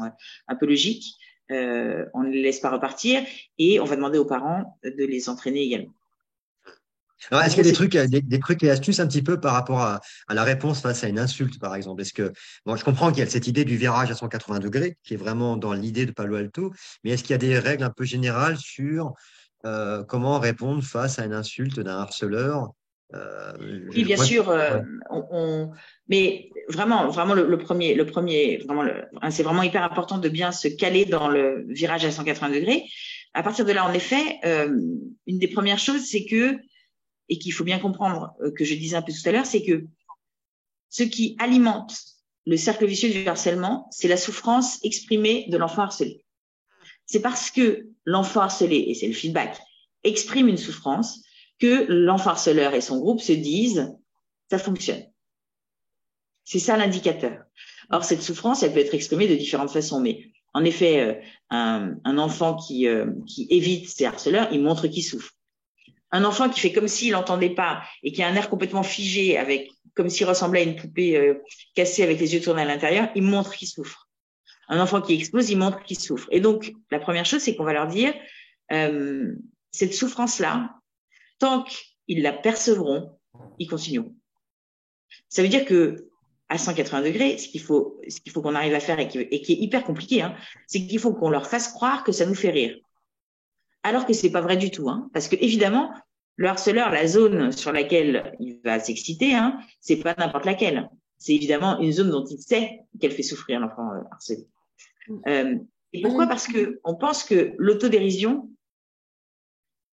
un peu logique, on ne les laisse pas repartir. Et on va demander aux parents de les entraîner également. Alors, est-ce Ça, qu'il y a c'est des trucs et astuces un petit peu par rapport à la réponse face à une insulte, par exemple? Est-ce que, bon, je comprends qu'il y a cette idée du virage à 180 degrés, qui est vraiment dans l'idée de Palo Alto, mais est-ce qu'il y a des règles un peu générales sur comment répondre face à une insulte d'un harceleur? oui, Je bien vois. sûr. Ouais. Mais vraiment, vraiment vraiment hein, c'est vraiment hyper important de bien se caler dans le virage à 180 degrés. À partir de là, en effet, une des premières choses, c'est que, et qu'il faut bien comprendre, que je disais un peu tout à l'heure, c'est que ce qui alimente le cercle vicieux du harcèlement, c'est la souffrance exprimée de l'enfant harcelé. C'est parce que l'enfant harcelé, et c'est le feedback, exprime une souffrance que l'enfant harceleur et son groupe se disent ça fonctionne. C'est ça l'indicateur. Or, cette souffrance, elle peut être exprimée de différentes façons, mais en effet, un enfant qui évite ses harceleurs, il montre qu'il souffre. Un enfant qui fait comme s'il n'entendait pas et qui a un air complètement figé, avec comme s'il ressemblait à une poupée cassée avec les yeux tournés à l'intérieur, il montre qu'il souffre. Un enfant qui explose, il montre qu'il souffre. Et donc, la première chose, c'est qu'on va leur dire, cette souffrance-là, tant qu'ils la percevront, ils continueront. Ça veut dire que à 180 degrés, ce qu'il faut qu'on arrive à faire et qui est hyper compliqué, hein, c'est qu'il faut qu'on leur fasse croire que ça nous fait rire. Alors que c'est pas vrai du tout, hein, parce que évidemment, le harceleur, la zone sur laquelle il va s'exciter, hein, c'est pas n'importe laquelle. C'est évidemment une zone dont il sait qu'elle fait souffrir l'enfant harcelé. Et Moi, j'ai pourquoi? une- Parce que on pense que l'autodérision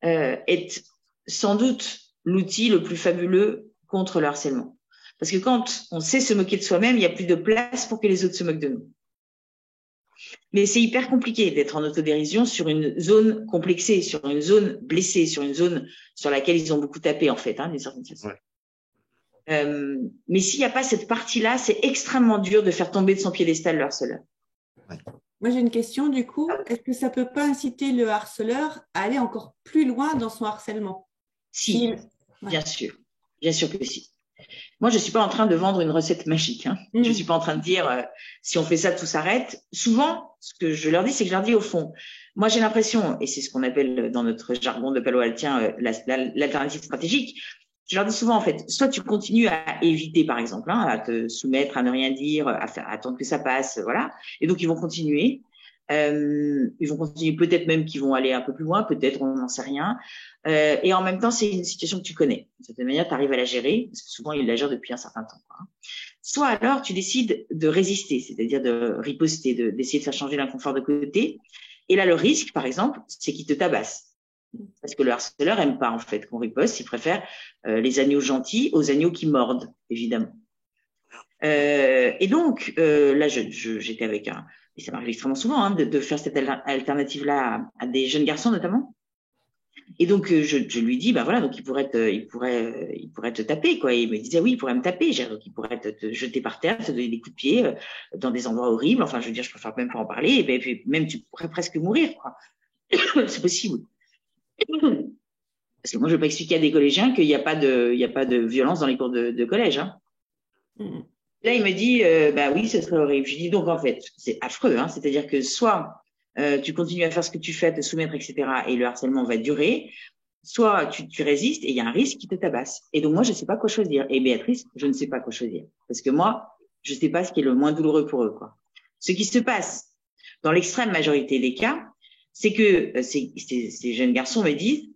est sans doute l'outil le plus fabuleux contre le harcèlement. Parce que quand on sait se moquer de soi-même, il n'y a plus de place pour que les autres se moquent de nous. Mais c'est hyper compliqué d'être en autodérision sur une zone complexée, sur une zone blessée, sur une zone sur laquelle ils ont beaucoup tapé, en fait, hein, d'une certaine façon. Ouais. Mais s'il n'y a pas cette partie-là, c'est extrêmement dur de faire tomber de son piédestal le harceleur. Ouais. Moi, j'ai une question du coup. Est-ce que ça ne peut pas inciter le harceleur à aller encore plus loin dans son harcèlement? Si, Ouais. bien sûr. Bien sûr que si. Moi, je ne suis pas en train de vendre une recette magique. Hein. Je ne suis pas en train de dire si on fait ça, tout s'arrête. Souvent, ce que je leur dis, c'est que je leur dis au fond, moi j'ai l'impression, et c'est ce qu'on appelle dans notre jargon de Palo Altien l'alternative stratégique, je leur dis souvent en fait, soit tu continues à éviter par exemple, hein, à te soumettre, à ne rien dire, à attendre que ça passe, voilà. Et donc ils vont continuer. Ils vont continuer, peut-être même qu'ils vont aller un peu plus loin, peut-être, on n'en sait rien. Et en même temps, c'est une situation que tu connais. De cette manière, tu arrives à la gérer, parce que souvent, ils la gèrent depuis un certain temps. Quoi. Soit alors, tu décides de résister, c'est-à-dire de riposter, d'essayer de faire changer l'inconfort de côté. Et là, le risque, par exemple, c'est qu'il te tabasse. Parce que le harceleur aime pas, en fait, qu'on riposte. Il préfère les agneaux gentils aux agneaux qui mordent, évidemment. Et donc, là, j'étais avec un... Et ça m'arrive extrêmement souvent hein, de faire cette alternative-là à des jeunes garçons, notamment. Et donc, je lui dis, ben voilà, donc il pourrait te taper, quoi. Et il me disait, oui, il pourrait me taper. Donc, il pourrait te jeter par terre, te donner des coups de pied dans des endroits horribles. Enfin, je veux dire, je préfère même pas en parler. Et puis, même, tu pourrais presque mourir, quoi. C'est possible. Parce que moi, je veux pas expliquer à des collégiens qu'il n'y a pas de violence dans les cours de collège, hein. Là, il me dit, bah oui, ce serait horrible. Je dis donc, en fait, c'est affreux, hein. C'est-à-dire que soit tu continues à faire ce que tu fais, à te soumettre, etc., et le harcèlement va durer, soit tu résistes et il y a un risque qui te tabasse. Et donc, moi, je ne sais pas quoi choisir. Et Béatrice, je ne sais pas quoi choisir. Parce que moi, je ne sais pas ce qui est le moins douloureux pour eux, quoi. Ce qui se passe dans l'extrême majorité des cas, c'est que ces jeunes garçons me disent,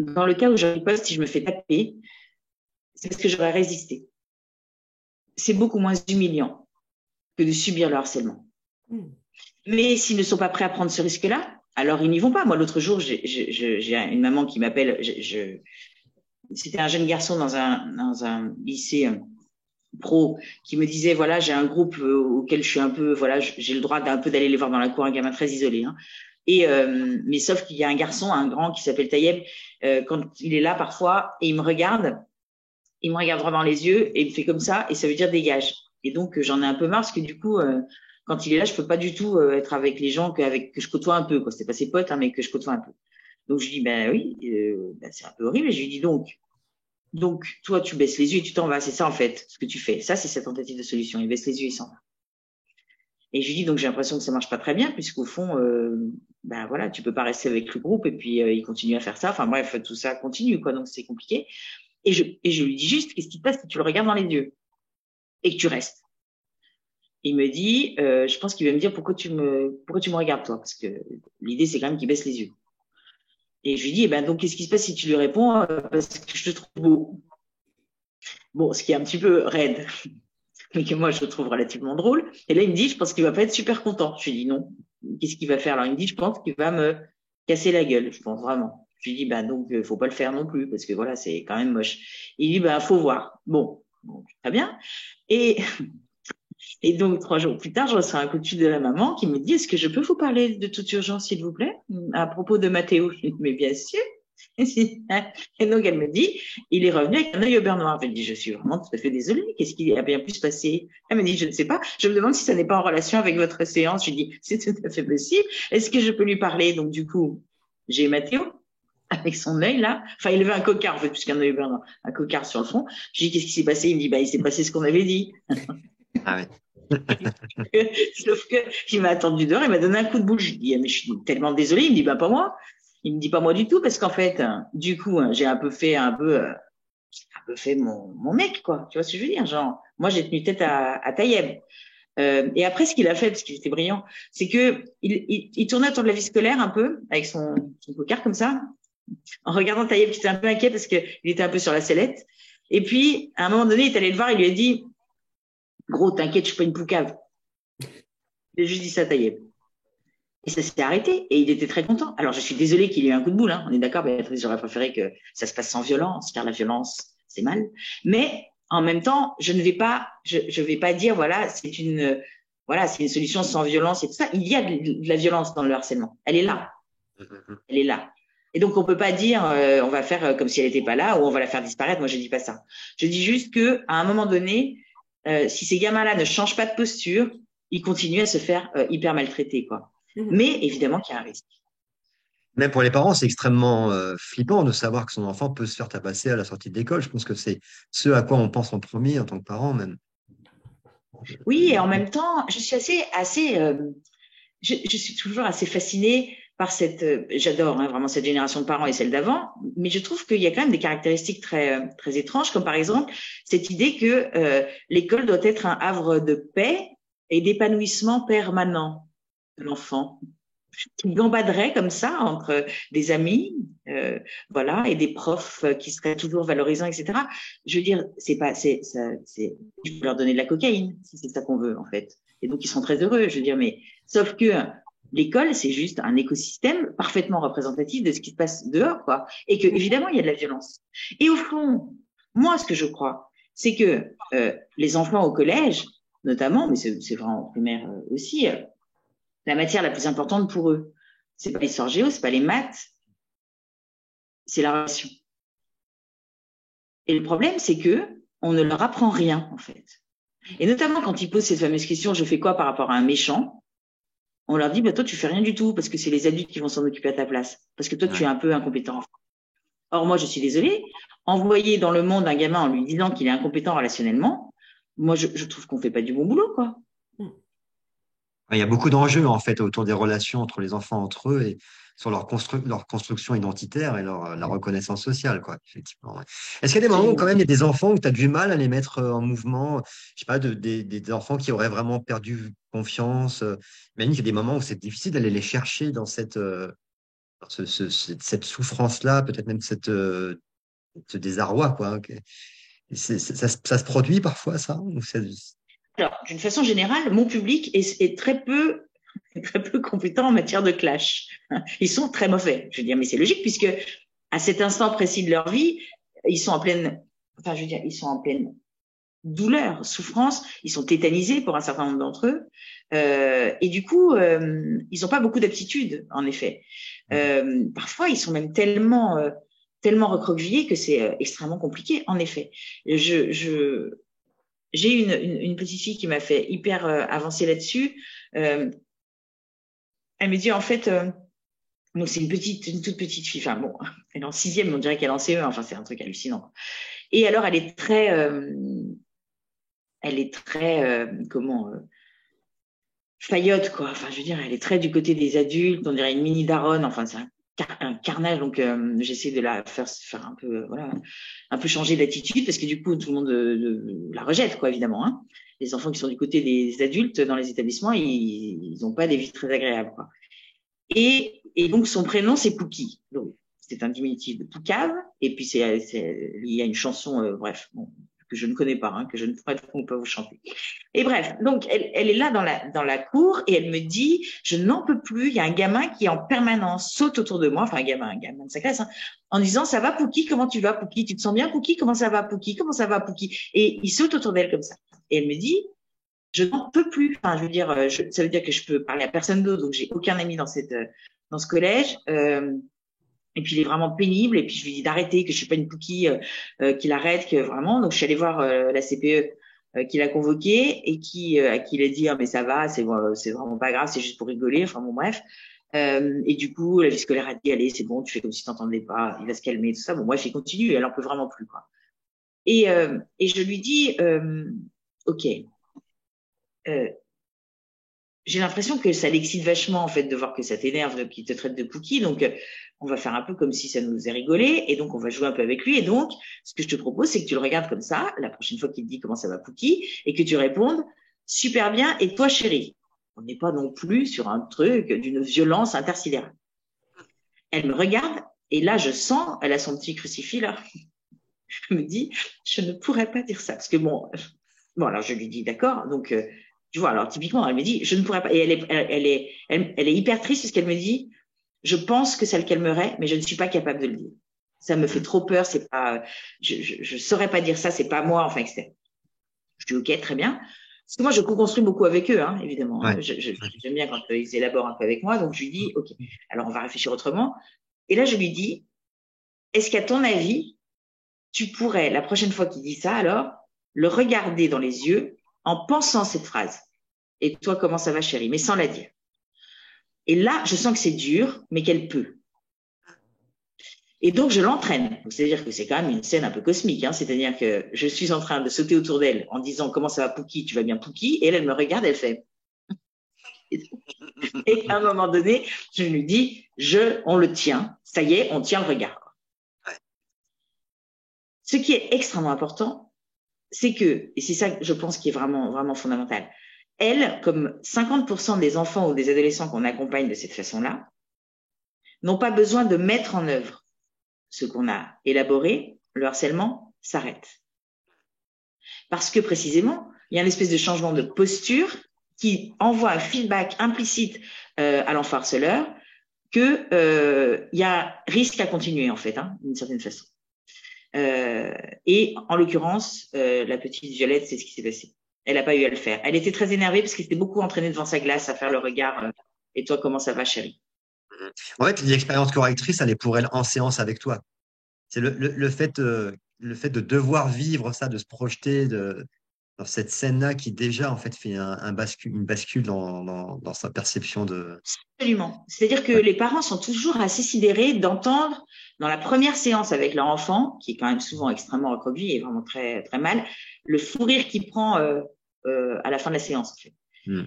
dans le cas où je riposte, si je me fais taper, c'est parce que j'aurais résisté. C'est beaucoup moins humiliant que de subir le harcèlement. Mais s'ils ne sont pas prêts à prendre ce risque-là, alors ils n'y vont pas. Moi, l'autre jour, j'ai une maman qui m'appelle. C'était un jeune garçon dans un lycée pro qui me disait voilà, j'ai un groupe auquel je suis un peu, voilà, j'ai le droit d'un peu d'aller les voir dans la cour, un gamin très isolé. Hein. Et mais sauf qu'il y a un garçon, un grand qui s'appelle Taïeb, quand il est là parfois et il me regarde droit dans les yeux et il me fait comme ça et ça veut dire dégage. Et donc j'en ai un peu marre parce que du coup quand il est là, je peux pas du tout être avec les gens que je côtoie un peu, quoi. C'est pas ses potes, hein, mais que je côtoie un peu. Donc je lui dis, ben oui, c'est un peu horrible. Et je lui dis donc toi tu baisses les yeux et tu t'en vas. C'est ça en fait ce que tu fais. Ça c'est sa tentative de solution. Il baisse les yeux, il s'en va. Et je lui dis, donc j'ai l'impression que ça marche pas très bien, puisqu'au fond, ben voilà, tu peux pas rester avec le groupe et puis il continue à faire ça. Enfin bref, tout ça continue, quoi, donc c'est compliqué. Et je lui dis juste, qu'est-ce qui te passe si tu le regardes dans les yeux et que tu restes? Il me dit, je pense qu'il va me dire pourquoi tu me regardes, toi? Parce que l'idée, c'est quand même qu'il baisse les yeux. Et je lui dis, eh ben, donc, qu'est-ce qui se passe si tu lui réponds, parce que je te trouve beau? Bon, ce qui est un petit peu raide, mais que moi, je trouve relativement drôle. Et là, il me dit, je pense qu'il va pas être super content. Je lui dis, non. Qu'est-ce qu'il va faire? Alors, il me dit, je pense qu'il va me casser la gueule. Je pense vraiment. Je lui dis, ben, donc, faut pas le faire non plus, parce que voilà, c'est quand même moche. Il dit, ben, faut voir. Bon, très bien. Et donc, 3 jours plus tard, je reçois un coup de fil de la maman qui me dit, est-ce que je peux vous parler de toute urgence, s'il vous plaît, à propos de Mathéo? Je dis, mais bien sûr. Et donc, elle me dit, il est revenu avec un œil au beurre noir. Je lui dis, je suis vraiment tout à fait désolée. Qu'est-ce qui a bien pu se passer? Elle me dit, je ne sais pas. Je me demande si ça n'est pas en relation avec votre séance. Je lui dis, c'est tout à fait possible. Est-ce que je peux lui parler? Donc, du coup, j'ai Mathéo avec son œil là. Enfin, il avait un cocard, en fait, puisqu'un œil au beurre noir, un cocard sur le front. Je lui dis, qu'est-ce qui s'est passé? Il me dit, bah, il s'est passé ce qu'on avait dit. Ah ouais. Sauf que il m'a attendu dehors, il m'a donné un coup de boule. Je lui dis, mais je suis tellement désolée. Il me dit, bah, pas moi. Il me dit pas moi du tout, parce qu'en fait, du coup, j'ai un peu fait mon mec, quoi. Tu vois ce que je veux dire? Genre, moi, j'ai tenu tête à Taïeb. Et après, ce qu'il a fait, parce qu'il était brillant, c'est que il tournait autour de la vie scolaire un peu, avec son cocard comme ça, en regardant Taïeb qui était un peu inquiet parce qu'il était un peu sur la sellette. Et puis, à un moment donné, il est allé le voir, il lui a dit, gros, t'inquiète, je suis pas une poucave. Il a juste dit ça à Taïeb. Et ça s'est arrêté. Et il était très content. Alors, je suis désolée qu'il ait eu un coup de boule, hein. On est d'accord, Béatrice, j'aurais préféré que ça se passe sans violence, car la violence, c'est mal. Mais, en même temps, je vais pas dire, voilà, c'est une solution sans violence et tout ça. Il y a de la violence dans le harcèlement. Elle est là. Elle est là. Et donc, on peut pas dire, on va faire comme si elle n'était pas là ou on va la faire disparaître. Moi, je dis pas ça. Je dis juste que, à un moment donné, si ces gamins-là ne changent pas de posture, ils continuent à se faire hyper maltraiter, quoi. Mais évidemment qu'il y a un risque. Même pour les parents, c'est extrêmement flippant de savoir que son enfant peut se faire tabasser à la sortie de l'école. Je pense que c'est ce à quoi on pense en premier en tant que parent même. Oui, et en même temps, je suis je suis toujours assez fascinée par j'adore hein, vraiment cette génération de parents et celle d'avant, mais je trouve qu'il y a quand même des caractéristiques très étranges, comme par exemple cette idée que l'école doit être un havre de paix et d'épanouissement permanent de l'enfant, qui gambaderait comme ça entre des amis, voilà, et des profs qui seraient toujours valorisants, etc. Je veux dire, je peux leur donner de la cocaïne, si c'est ça qu'on veut, en fait. Et donc, ils sont très heureux, je veux dire, mais, sauf que l'école, c'est juste un écosystème parfaitement représentatif de ce qui se passe dehors, quoi. Et que, évidemment, il y a de la violence. Et au fond, moi, ce que je crois, c'est que les enfants au collège, notamment, mais c'est vrai en primaire aussi, la matière la plus importante pour eux, c'est pas l'histoire géo, c'est pas les maths, c'est la relation. Et le problème, c'est que on ne leur apprend rien, en fait. Et notamment quand ils posent cette fameuse question, je fais quoi par rapport à un méchant? On leur dit, bah, toi, tu fais rien du tout, parce que c'est les adultes qui vont s'en occuper à ta place. Parce que toi, tu es un peu incompétent. Or, moi, je suis désolée, envoyer dans le monde un gamin en lui disant qu'il est incompétent relationnellement, moi, je trouve qu'on fait pas du bon boulot, quoi. Il y a beaucoup d'enjeux en fait autour des relations entre les enfants entre eux et sur leur construction identitaire et la reconnaissance sociale, quoi, effectivement. Ouais. Est-ce qu'il y a des moments où quand même il y a des enfants où tu as du mal à les mettre en mouvement, je sais pas, des enfants qui auraient vraiment perdu confiance? Imagine qu'il y a des moments où c'est difficile d'aller les chercher dans cette souffrance-là, peut-être même ce désarroi, quoi. Hein, ça se produit parfois, ça? Alors, d'une façon générale, mon public est très peu compétent en matière de clash. Ils sont très mauvais. Je veux dire, mais c'est logique puisque à cet instant précis de leur vie, ils sont en pleine douleur, souffrance. Ils sont tétanisés pour un certain nombre d'entre eux. Et du coup, ils n'ont pas beaucoup d'aptitudes, en effet. Parfois, ils sont même tellement recroquevillés que c'est extrêmement compliqué, en effet. J'ai une petite fille qui m'a fait hyper avancer là-dessus. Elle me dit en fait, donc c'est une toute petite fille. Enfin bon, elle est en 6e, mais on dirait qu'elle est en CE1. Enfin c'est un truc hallucinant. Et alors elle est très, comment faillotte, quoi. Enfin, je veux dire, elle est très du côté des adultes, on dirait une mini daronne. Enfin, c'est un carnage. Donc, j'essaie de la faire un peu, voilà, un peu changer d'attitude parce que du coup, tout le monde la rejette, quoi, évidemment. Hein. Les enfants qui sont du côté des adultes dans les établissements, ils n'ont pas des vies très agréables, quoi. Et donc, son prénom, c'est Pouki. Donc, c'est un diminutif de Poucave. Et puis, il y a une chanson, bref, bon, que je ne connais pas, hein, que je ne pourrais pas vous chanter. Et bref, donc, elle est là dans la cour et elle me dit, je n'en peux plus, il y a un gamin qui en permanence saute autour de moi, enfin, un gamin de sa classe, hein, en disant, ça va, Pouki, comment tu vas, Pouki? Tu te sens bien, Pouki? Comment ça va, Pouki? Comment ça va, Pouki? Et il saute autour d'elle comme ça. Et elle me dit, je n'en peux plus. Enfin, je veux dire, ça veut dire que je peux parler à personne d'autre, donc j'ai aucun ami dans dans ce collège. Et puis il est vraiment pénible. Et puis je lui dis d'arrêter, que je suis pas une Pouki, qu'il arrête, que vraiment. Donc je suis allée voir la CPE qui l'a convoqué et à qui il a dit ah, mais ça va, c'est vraiment pas grave, c'est juste pour rigoler. Enfin bon bref. Et du coup la vie scolaire a dit allez c'est bon, tu fais comme si t'entendais pas, il va se calmer tout ça. Bon bref il continue et elle en peut vraiment plus quoi. Et je lui dis ok. J'ai l'impression que ça l'excite vachement en fait de voir que ça t'énerve qu'il te traite de Pookie. Donc on va faire un peu comme si ça nous faisait rigoler et donc on va jouer un peu avec lui. Et donc ce que je te propose c'est que tu le regardes comme ça la prochaine fois qu'il te dit comment ça va Pookie et que tu répondes super bien et toi chérie. On n'est pas non plus sur un truc d'une violence intersidérale. Elle me regarde et là je sens, elle a son petit crucifix là. Je me dis je ne pourrais pas dire ça parce que bon alors je lui dis d'accord donc tu vois, alors typiquement, elle me dit, je ne pourrais pas. Et elle est hyper triste parce qu'elle me dit, je pense que ça le calmerait, mais je ne suis pas capable de le dire. Ça me fait trop peur, c'est pas, je saurais pas dire ça, c'est pas moi, enfin, etc. Je dis, ok, très bien. Parce que moi, je co-construis beaucoup avec eux, hein, évidemment. Ouais. Hein. J'aime bien quand ils élaborent un peu avec moi, donc je lui dis, ok, alors on va réfléchir autrement. Et là, je lui dis, est-ce qu'à ton avis, tu pourrais, la prochaine fois qu'il dit ça, alors, le regarder dans les yeux en pensant cette phrase. Et toi, comment ça va, chérie? Mais sans la dire. Et là, je sens que c'est dur, mais qu'elle peut. Et donc, je l'entraîne. C'est-à-dire que c'est quand même une scène un peu cosmique. Hein. C'est-à-dire que je suis en train de sauter autour d'elle en disant comment ça va, Pouki, tu vas bien, Pouki. Et elle me regarde, elle fait. Et à un moment donné, je lui dis, on le tient. Ça y est, on tient le regard. Ce qui est extrêmement important, c'est que, et c'est ça, je pense, qui est vraiment, vraiment fondamental, elle, comme 50% des enfants ou des adolescents qu'on accompagne de cette façon-là, n'ont pas besoin de mettre en œuvre ce qu'on a élaboré, le harcèlement s'arrête. Parce que précisément, il y a une espèce de changement de posture qui envoie un feedback implicite à l'enfant harceleur qu'il y a risque à continuer, en fait, hein, d'une certaine façon. Et en l'occurrence, la petite Violette, c'est ce qui s'est passé. Elle n'a pas eu à le faire. Elle était très énervée parce qu'elle était beaucoup entraînée devant sa glace à faire le regard et toi, comment ça va, chérie? En fait, l'expérience correctrice, elle est pour elle en séance avec toi. C'est le fait de devoir vivre ça, de se projeter dans cette scène-là qui déjà en fait fait une bascule dans sa perception de. Absolument. C'est-à-dire que Ouais. les parents sont toujours assez sidérés d'entendre dans la première séance avec leur enfant, qui est quand même souvent extrêmement reproduit et vraiment très très mal, le fou rire qu'il prend à la fin de la séance. En fait. Mm.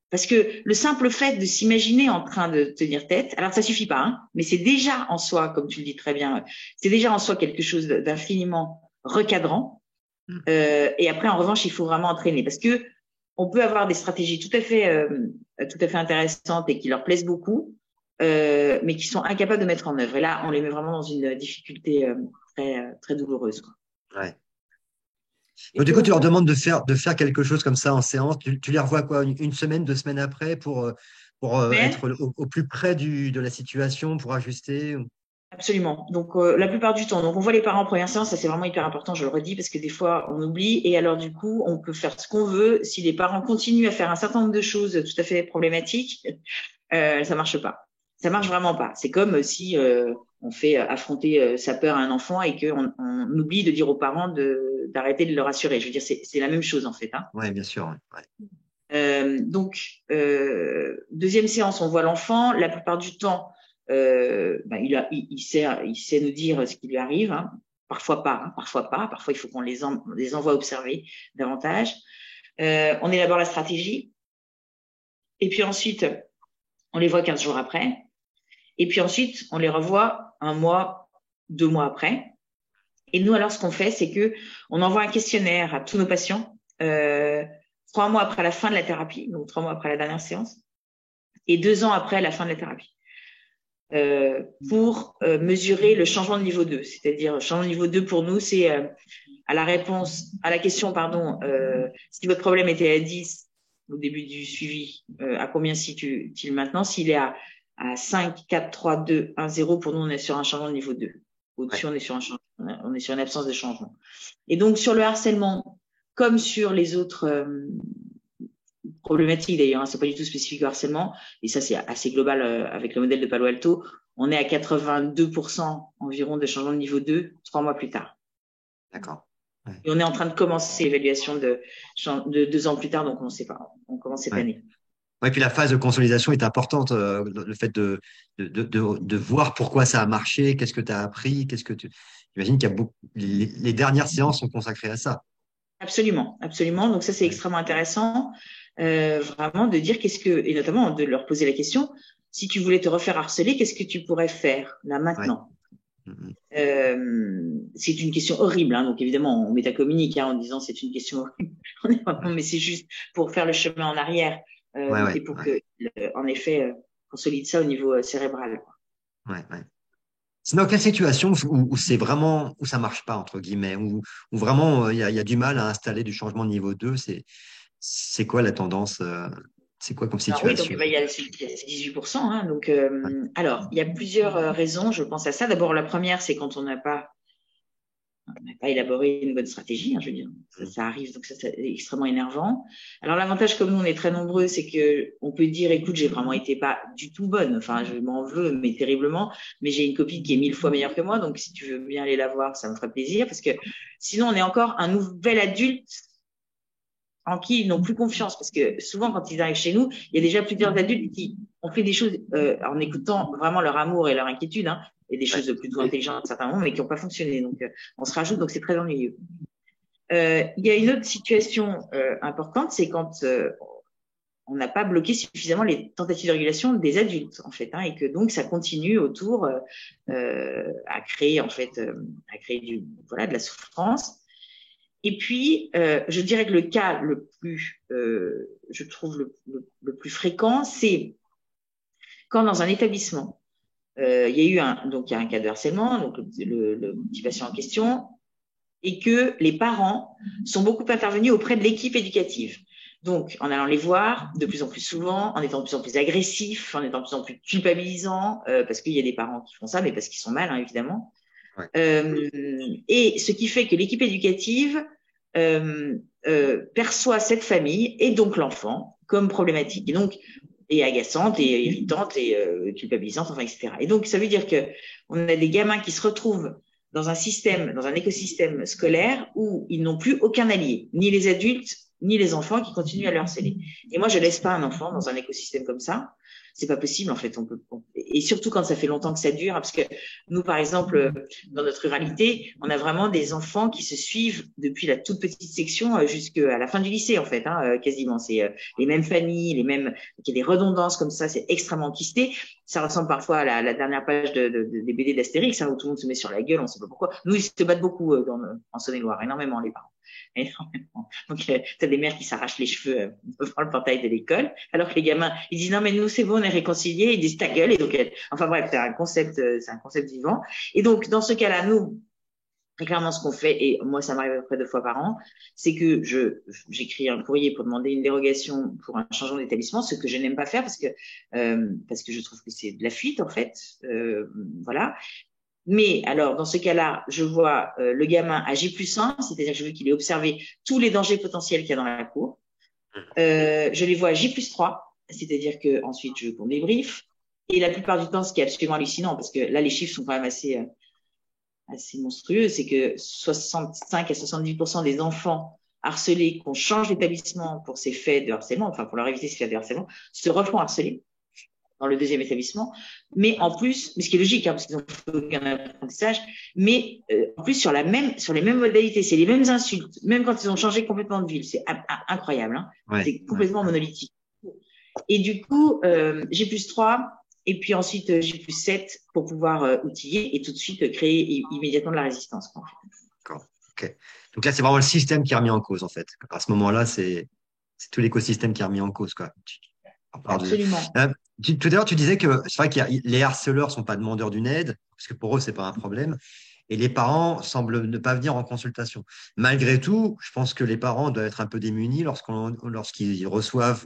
Parce que le simple fait de s'imaginer en train de tenir tête, alors ça suffit pas, hein, mais c'est déjà en soi, comme tu le dis très bien, c'est déjà en soi quelque chose d'infiniment recadrant. Et après, en revanche, il faut vraiment entraîner parce que on peut avoir des stratégies tout à fait intéressantes et qui leur plaisent beaucoup, mais qui sont incapables de mettre en œuvre. Et là, on les met vraiment dans une difficulté très douloureuse. Quoi. Ouais. Et Donc, du pour coup, le tu leur coup, demandes de faire quelque chose comme ça en séance. Tu les revois quoi, une semaine, 2 semaines après pour être au plus près de la situation, pour ajuster. absolument. Donc, la plupart du temps, donc on voit les parents en première séance, ça c'est vraiment hyper important, je le redis, parce que des fois on oublie, et alors du coup, on peut faire ce qu'on veut. Si les parents continuent à faire un certain nombre de choses tout à fait problématiques, ça marche pas. Ça marche vraiment pas. C'est comme si on fait affronter sa peur à un enfant et qu'on oublie de dire aux parents d'arrêter de le rassurer. Je veux dire, c'est la même chose en fait. Hein. Ouais, bien sûr. Ouais. Donc, deuxième séance, on voit l'enfant. La plupart du temps, il sait nous dire ce qui lui arrive. Hein. Parfois pas, hein, parfois pas. Parfois, il faut qu'on les envoie observer davantage. On élabore la stratégie. Et puis ensuite, on les voit 15 jours après. Et puis ensuite, on les revoit 1 mois, 2 mois après. Et nous, alors, ce qu'on fait, c'est que on envoie un questionnaire à tous nos patients 3 mois après la fin de la thérapie, donc 3 mois après la dernière séance, et 2 ans après la fin de la thérapie, pour mesurer le changement de niveau 2. C'est-à-dire, changement de niveau 2 pour nous, c'est à la question, si votre problème était à 10 au début du suivi, à combien situe-t-il maintenant? S'il est à 5, 4, 3, 2, 1, 0, pour nous, on est sur un changement de niveau 2. Au-dessus, on est sur une absence de changement. Et donc, sur le harcèlement, comme sur les autres problématiques d'ailleurs, c'est pas du tout spécifique au harcèlement, et ça, c'est assez global avec le modèle de Palo Alto, on est à 82% environ de changement de niveau 2, 3 mois plus tard. D'accord. Ouais. Et on est en train de commencer l'évaluation de 2 ans plus tard, donc on ne sait pas, on commence cette année. Ouais, puis la phase de consolidation est importante, le fait de voir pourquoi ça a marché, qu'est-ce que tu as appris, j'imagine qu'il y a les dernières séances sont consacrées à ça. Absolument, absolument. Donc ça, c'est extrêmement intéressant, vraiment de dire et notamment de leur poser la question, si tu voulais te refaire harceler, qu'est-ce que tu pourrais faire là maintenant? C'est une question horrible, hein, donc évidemment on métacommunique en disant c'est une question horrible, mais c'est juste pour faire le chemin en arrière et pour que, en effet, consolide ça au niveau cérébral. C'est dans quelle situation où c'est vraiment, où ça marche pas, entre guillemets, où vraiment il y a du mal à installer du changement de niveau 2, c'est quoi la tendance, c'est quoi comme situation? Oui, donc il y a ces 18%. Hein, donc, alors, il y a plusieurs raisons, je pense à ça. D'abord, la première, c'est quand on n'a pas élaboré une bonne stratégie, je veux dire. Ça arrive, donc ça, c'est extrêmement énervant. Alors, l'avantage, comme nous, on est très nombreux, c'est que on peut dire, écoute, j'ai vraiment été pas du tout bonne. Enfin, je m'en veux, mais terriblement. Mais j'ai une copine qui est 1000 fois meilleure que moi. Donc, si tu veux bien aller la voir, ça me ferait plaisir. Parce que sinon, on est encore un nouvel adulte en qui ils n'ont plus confiance. Parce que souvent, quand ils arrivent chez nous, il y a déjà plusieurs adultes qui ont fait des choses en écoutant vraiment leur amour et leur inquiétude, et des choses plutôt intelligentes à certains moments, mais qui n'ont pas fonctionné. Donc, on se rajoute, donc c'est très ennuyeux. Il y a une autre situation importante, c'est quand on n'a pas bloqué suffisamment les tentatives de régulation des adultes, en fait, et que donc ça continue autour à créer, en fait, de la souffrance. Et puis, je dirais que le cas le plus, je trouve le plus fréquent, c'est quand dans un établissement, il y a un cas de harcèlement, donc le petit patient en question, et que les parents sont beaucoup intervenus auprès de l'équipe éducative. Donc, en allant les voir de plus en plus souvent, en étant de plus en plus agressifs, en étant de plus en plus culpabilisants, parce qu'il y a des parents qui font ça, mais parce qu'ils sont mal, évidemment. Et ce qui fait que l'équipe éducative perçoit cette famille et donc l'enfant comme problématique. Et donc, et agaçante et irritante et culpabilisante, etc. Et donc, ça veut dire que on a des gamins qui se retrouvent dans un écosystème scolaire où ils n'ont plus aucun allié, ni les adultes, ni les enfants qui continuent à le harceler. Et moi, je laisse pas un enfant dans un écosystème comme ça. C'est pas possible, en fait. Et surtout quand ça fait longtemps que ça dure, parce que nous, par exemple, dans notre ruralité, on a vraiment des enfants qui se suivent depuis la toute petite section jusqu'à la fin du lycée, en fait, quasiment. C'est les mêmes familles, il y a des redondances comme ça, c'est extrêmement quisté. Ça ressemble parfois à la dernière page des BD d'Astérix, où tout le monde se met sur la gueule, on sait pas pourquoi. Nous, ils se battent beaucoup en Saône-et-Loire, énormément, les parents. Énormément. Donc, t'as des mères qui s'arrachent les cheveux devant le portail de l'école, alors que les gamins, ils disent non, mais nous, c'est bon, on est réconciliés, ils disent ta gueule, et donc, enfin bref, c'est un concept vivant. Et donc, dans ce cas-là, nous, très clairement, ce qu'on fait, et moi, ça m'arrive à peu près 2 fois par an, c'est que j'écris un courrier pour demander une dérogation pour un changement d'établissement, ce que je n'aime pas faire parce que je trouve que c'est de la fuite, en fait. Voilà. Mais alors, dans ce cas-là, je vois le gamin à J+1, c'est-à-dire que je veux qu'il ait observé tous les dangers potentiels qu'il y a dans la cour. Je les vois à J+3, c'est-à-dire que ensuite qu'on débriefe. Et la plupart du temps, ce qui est absolument hallucinant, parce que là, les chiffres sont quand même assez monstrueux, c'est que 65 à 70% des enfants harcelés qu'on change d'établissement pour ces faits de harcèlement, enfin pour leur éviter ces faits de harcèlement, se refont harceler dans le deuxième établissement, mais en plus, mais ce qui est logique, parce qu'ils n'ont fait aucun apprentissage, mais en plus sur les mêmes modalités, c'est les mêmes insultes, même quand ils ont changé complètement de ville, c'est incroyable, c'est complètement monolithique. Et du coup, J+3, et puis ensuite J+7 pour pouvoir outiller et tout de suite créer immédiatement de la résistance, quoi, en fait. D'accord. Ok. Donc là, c'est vraiment le système qui est remis en cause, en fait. À ce moment-là, c'est tout l'écosystème qui est remis en cause, quoi. On parle de... Absolument. Tout à l'heure, tu disais que c'est vrai que les harceleurs sont pas demandeurs d'une aide, parce que pour eux, c'est pas un problème. Et les parents semblent ne pas venir en consultation. Malgré tout, je pense que les parents doivent être un peu démunis lorsqu'ils reçoivent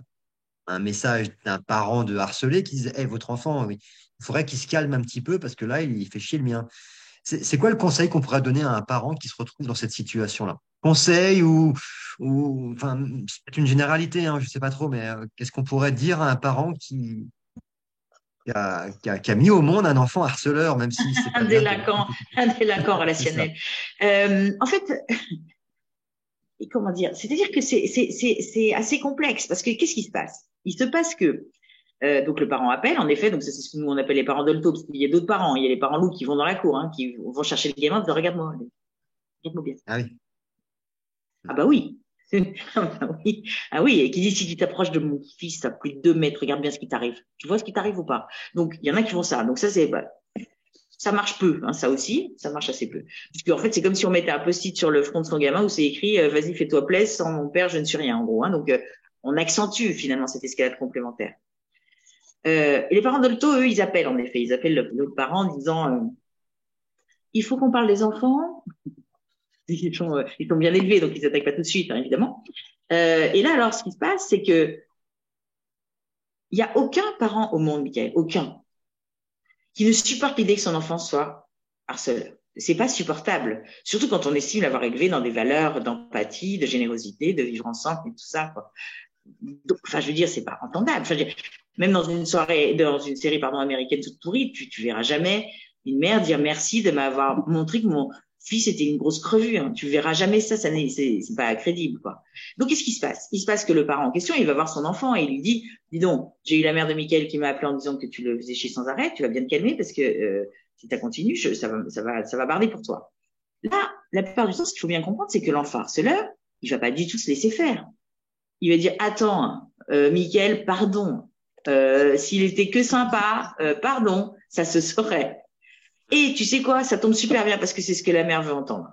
un message d'un parent de harcelé qui dit, hey, votre enfant, oui, il faudrait qu'il se calme un petit peu parce que là, il fait chier le mien. C'est quoi le conseil qu'on pourrait donner à un parent qui se retrouve dans cette situation-là? Conseil enfin, c'est une généralité, hein, je ne sais pas trop, mais qu'est-ce qu'on pourrait dire à un parent qui a mis au monde un enfant harceleur, même si c'est pas bien Un délinquant c'est ça. relationnel. En fait, comment dire? C'est-à-dire que c'est assez complexe parce que qu'est-ce qui se passe? Il se passe que donc le parent appelle, en effet, donc c'est ce que nous on appelle les parents dolto, parce qu'il y a d'autres parents, il y a les parents loups qui vont dans la cour, hein, qui vont chercher le gamin, en disant regarde-moi bien. Ah oui. Ah bah oui. Ah bah oui. Ah oui, et qui dit si tu t'approches de mon fils à plus de 2 mètres, regarde bien ce qui t'arrive. Tu vois ce qui t'arrive ou pas? Donc il y en a qui font ça. Donc ça c'est ça marche peu, hein, ça aussi, ça marche assez peu. Parce qu'en fait c'est comme si on mettait un post-it sur le front de son gamin où c'est écrit vas-y fais-toi plaisir, sans mon père je ne suis rien en gros. Hein, donc on accentue finalement cette escalade complémentaire. Et les parents d'Olto, eux, ils appellent en effet, ils appellent l'autre parent en disant il faut qu'on parle des enfants. Ils sont bien élevés, donc ils s'attaquent pas tout de suite, hein, évidemment. Et là, alors, ce qui se passe, c'est que il y a aucun parent au monde, Michael, aucun, qui ne supporte l'idée que son enfant soit harceleur. C'est pas supportable, surtout quand on estime l'avoir élevé dans des valeurs d'empathie, de générosité, de vivre ensemble et tout ça, quoi. Donc, enfin, je veux dire, c'est pas entendable. Enfin, même dans une série, pardon, américaine toute pourrie, tu verras jamais une mère dire merci de m'avoir montré que mon fils était une grosse crevue. Hein. Tu verras jamais ça, c'est pas crédible, quoi. Donc, qu'est-ce qui se passe? Il se passe que le parent en question, il va voir son enfant et il lui dit, dis donc, j'ai eu la mère de Michael qui m'a appelé en disant que tu le faisais chier sans arrêt, tu vas bien te calmer parce que si tu continues, ça va barder pour toi. Là, la plupart du temps, ce qu'il faut bien comprendre, c'est que l'enfant harceleur, il va pas du tout se laisser faire. Il va dire attends, Michael, pardon. S'il était que sympa, pardon, ça se saurait. Et tu sais quoi, ça tombe super bien parce que c'est ce que la mère veut entendre.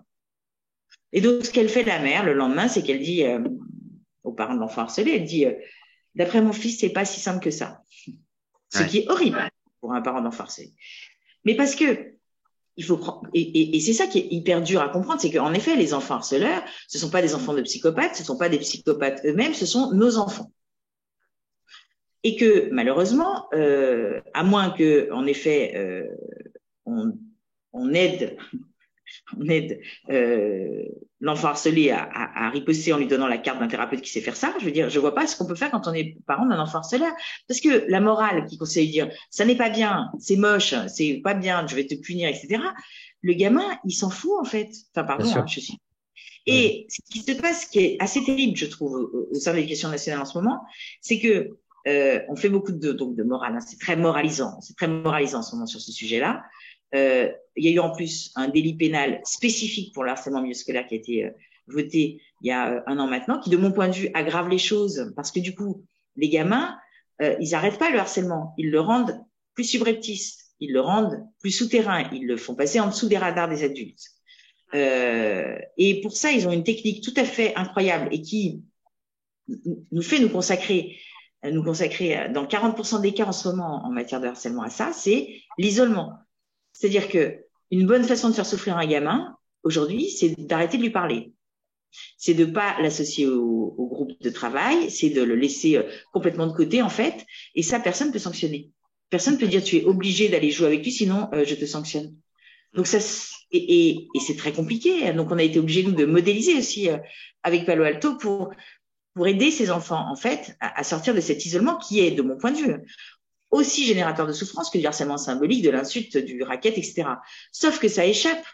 Et donc ce qu'elle fait la mère le lendemain, c'est qu'elle dit aux parents de l'enfant harcelé, elle dit d'après mon fils, c'est pas si simple que ça. Ce qui est horrible pour un parent d'enfant harcelé. Mais parce que il faut prendre, et c'est ça qui est hyper dur à comprendre, c'est qu'en effet, les enfants harceleurs, ce sont pas des enfants de psychopathes, ce sont pas des psychopathes eux-mêmes, ce sont nos enfants. Et que malheureusement, à moins que, en effet, on aide l'enfant harcelé à riposter en lui donnant la carte d'un thérapeute qui sait faire ça. Je veux dire, je vois pas ce qu'on peut faire quand on est parent d'un enfant harceleur, parce que la morale qui conseille de dire ça n'est pas bien, c'est moche, c'est pas bien, je vais te punir, etc. Le gamin, il s'en fout en fait. Enfin, pardon, hein, je suis. Et ce qui se passe, qui est assez terrible, je trouve, au sein de l'éducation nationale en ce moment, c'est que on fait beaucoup de morale. Hein, c'est très moralisant en ce moment sur ce sujet-là. Il y a eu en plus un délit pénal spécifique pour le harcèlement milieu scolaire qui a été voté il y a 1 an maintenant, qui de mon point de vue aggrave les choses parce que du coup, les gamins, ils n'arrêtent pas le harcèlement, ils le rendent plus subreptice, ils le rendent plus souterrain, ils le font passer en dessous des radars des adultes. Et pour ça, ils ont une technique tout à fait incroyable et qui nous fait nous consacrer dans 40% des cas en ce moment en matière de harcèlement à ça, c'est l'isolement. C'est-à-dire que une bonne façon de faire souffrir un gamin, aujourd'hui, c'est d'arrêter de lui parler. C'est de pas l'associer au groupe de travail, c'est de le laisser complètement de côté, en fait. Et ça, personne peut sanctionner. Personne peut dire tu es obligé d'aller jouer avec lui, sinon je te sanctionne. Donc ça, et c'est très compliqué. Donc on a été obligé, nous, de modéliser aussi avec Palo Alto pour aider ces enfants, en fait, à sortir de cet isolement qui est, de mon point de vue, aussi générateur de souffrance que du harcèlement symbolique, de l'insulte, du racket, etc. Sauf que ça échappe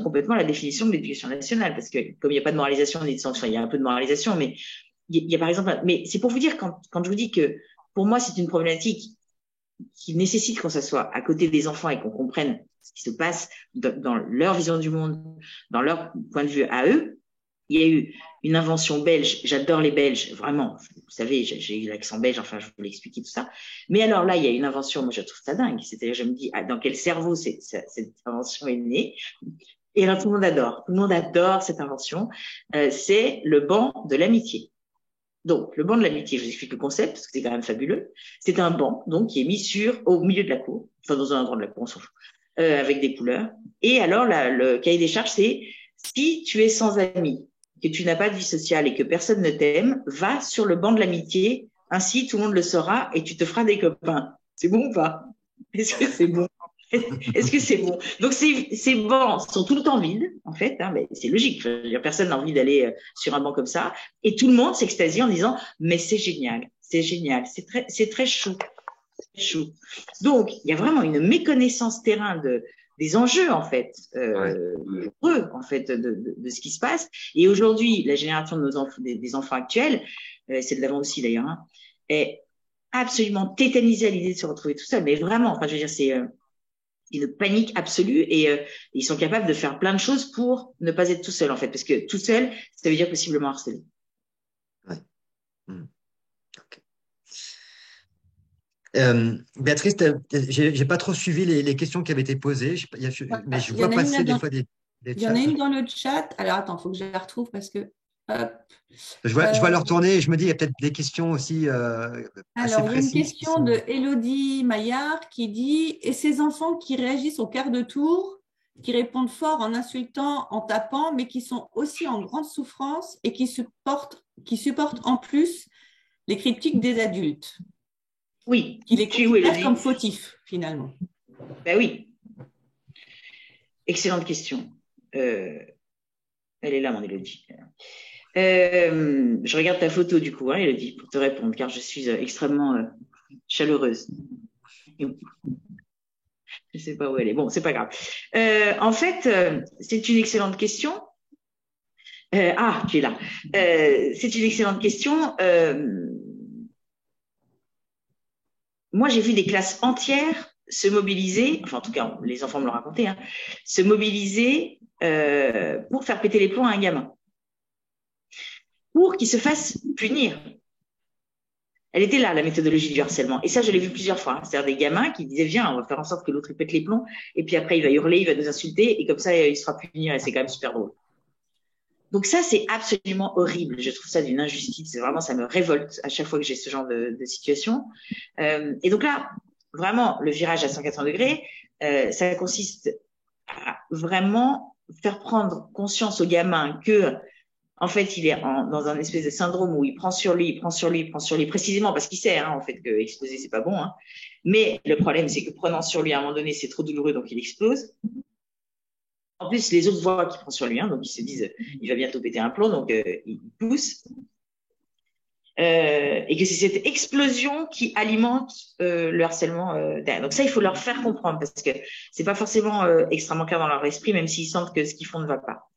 complètement à la définition de l'éducation nationale, parce que comme il n'y a pas de moralisation ni de sanction, il y a un peu de moralisation, mais il y a par exemple, mais c'est pour vous dire quand je vous dis que pour moi c'est une problématique qui nécessite qu'on s'assoie à côté des enfants et qu'on comprenne ce qui se passe dans leur vision du monde, dans leur point de vue à eux, il y a eu une invention belge. J'adore les Belges, vraiment. Vous savez, j'ai eu l'accent belge, enfin, je vous l'expliquer tout ça. Mais alors là, il y a une invention, moi, je trouve ça dingue. C'est-à-dire, je me dis, ah, dans quel cerveau cette invention est née? Et alors, tout le monde adore. Tout le monde adore cette invention. C'est le banc de l'amitié. Donc, le banc de l'amitié, je vous explique le concept, parce que c'est quand même fabuleux. C'est un banc, donc, qui est mis au milieu de la cour, enfin, dans un endroit de la cour, on s'en fout, avec des couleurs. Et alors, le cahier des charges, c'est si tu es sans amis, que tu n'as pas de vie sociale et que personne ne t'aime, va sur le banc de l'amitié, ainsi tout le monde le saura et tu te feras des copains. C'est bon ou pas? Est-ce que c'est bon? Est-ce que c'est bon? Donc, ces bancs sont tout le temps vides, en fait, hein, mais c'est logique. Je veux dire, personne n'a envie d'aller sur un banc comme ça. Et tout le monde s'extasie en disant, mais c'est génial, c'est très chou. Chou. Donc, il y a vraiment une méconnaissance terrain des enjeux, en fait, pour eux, en fait, de ce qui se passe. Et aujourd'hui, la génération de nos enfants, des enfants actuels, c'est de l'avant aussi d'ailleurs, hein, est absolument tétanisée à l'idée de se retrouver tout seul. Mais vraiment, enfin, je veux dire, c'est une panique absolue et ils sont capables de faire plein de choses pour ne pas être tout seul, en fait, parce que tout seul, ça veut dire possiblement harcelé. Ouais. Okay. Béatrice, j'ai pas trop suivi les questions qui avaient été posées, mais je vois passer des fois des Il y en chats. a une dans le chat. Alors, attends, il faut que je la retrouve parce que… Hop. Je vois le retourner et je me dis, il y a peut-être des questions aussi assez Alors, il y a une précises qui question sont… de Élodie Maillard qui dit « Et ces enfants qui réagissent au quart de tour, qui répondent fort en insultant, en tapant, mais qui sont aussi en grande souffrance et qui supportent en plus les critiques des adultes, Oui, qui les tu es où, considèrent Élodie? comme fautifs, finalement. » Ben oui, excellente question. Elle est là, mon Élodie. Je regarde ta photo, du coup, hein, Élodie, pour te répondre, car je suis extrêmement chaleureuse. Je ne sais pas où elle est. Bon, c'est pas grave. En fait, c'est une excellente question. Tu es là. C'est une excellente question. Moi, j'ai vu des classes entières se mobiliser, enfin en tout cas, les enfants me l'ont raconté, hein, se mobiliser pour faire péter les plombs à un gamin, pour qu'il se fasse punir. Elle était là, la méthodologie du harcèlement. Et ça, je l'ai vu plusieurs fois. Hein. C'est-à-dire des gamins qui disaient, viens, on va faire en sorte que l'autre pète les plombs, et puis après, il va hurler, il va nous insulter, et comme ça, il sera puni, et c'est quand même super drôle. Donc ça, c'est absolument horrible. Je trouve ça d'une injustice. Vraiment, ça me révolte à chaque fois que j'ai ce genre de situation. Et donc là, vraiment, le virage à 180 degrés, ça consiste à vraiment faire prendre conscience au gamin que, en fait, il est dans un espèce de syndrome où il prend sur lui, précisément parce qu'il sait, hein, en fait, que exploser, c'est pas bon. Hein. Mais le problème, c'est que prenant sur lui, à un moment donné, c'est trop douloureux, donc il explose. En plus, les autres voient qu'il prend sur lui, hein, donc ils se disent, il va bientôt péter un plomb, donc il pousse. Et que c'est cette explosion qui alimente le harcèlement derrière. Donc ça, il faut leur faire comprendre parce que c'est pas forcément extrêmement clair dans leur esprit, même s'ils sentent que ce qu'ils font ne va pas.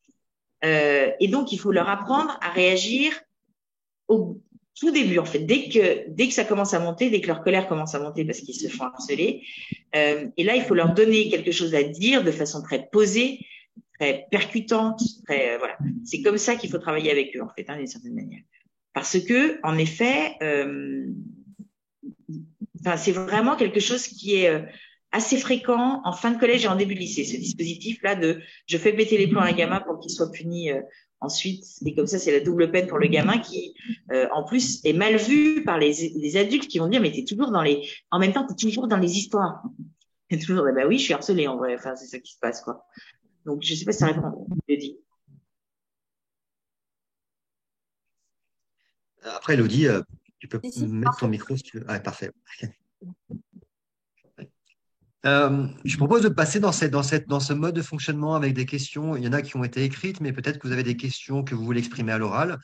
Et donc, il faut leur apprendre à réagir au tout début, en fait, dès que ça commence à monter, dès que leur colère commence à monter parce qu'ils se font harceler. Et là, il faut leur donner quelque chose à dire de façon très posée, très percutante, très voilà. C'est comme ça qu'il faut travailler avec eux, en fait, hein, d'une certaine manière. Parce que, en effet, c'est vraiment quelque chose qui est assez fréquent en fin de collège et en début de lycée, ce dispositif-là de je fais péter les plombs à un gamin pour qu'il soit puni ensuite. Et comme ça, c'est la double peine pour le gamin qui, en plus, est mal vu par les adultes qui vont dire mais t'es toujours en même temps, t'es toujours dans les histoires. T'es toujours, bah oui, je suis harcelée en vrai. Enfin, c'est ça qui se passe, quoi. Donc, je sais pas si ça répond, je dis. Après, Elodie, tu peux Si, mettre ton parfait. micro si tu veux. Ah, parfait. Je propose de passer dans ce mode de fonctionnement avec des questions. Il y en a qui ont été écrites, mais peut-être que vous avez des questions que vous voulez exprimer à l'oral.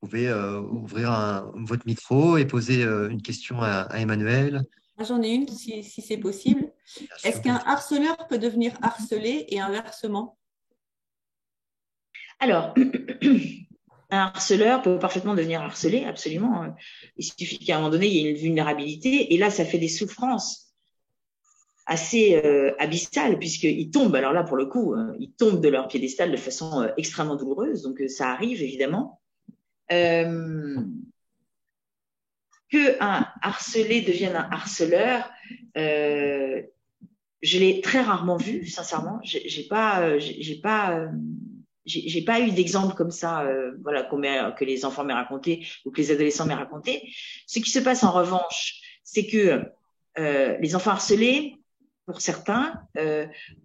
Vous pouvez ouvrir votre micro et poser une question à Emmanuel. J'en ai une, si c'est possible. Bien sûr, Est-ce qu'un Béatrice. harceleur peut devenir harcelé et inversement? Alors, un harceleur peut parfaitement devenir harcelé, absolument. Il suffit qu'à un moment donné, il y ait une vulnérabilité, et là, ça fait des souffrances assez abyssal, puisqu'ils tombent, alors là, pour le coup, ils tombent de leur piédestal de façon extrêmement douloureuse, donc ça arrive, évidemment. Qu'un harcelé devienne un harceleur, je l'ai très rarement vu, sincèrement. J'ai pas eu d'exemple comme ça, voilà, que les enfants m'aient raconté ou que les adolescents m'aient raconté. Ce qui se passe en revanche, c'est que les enfants harcelés, pour certains,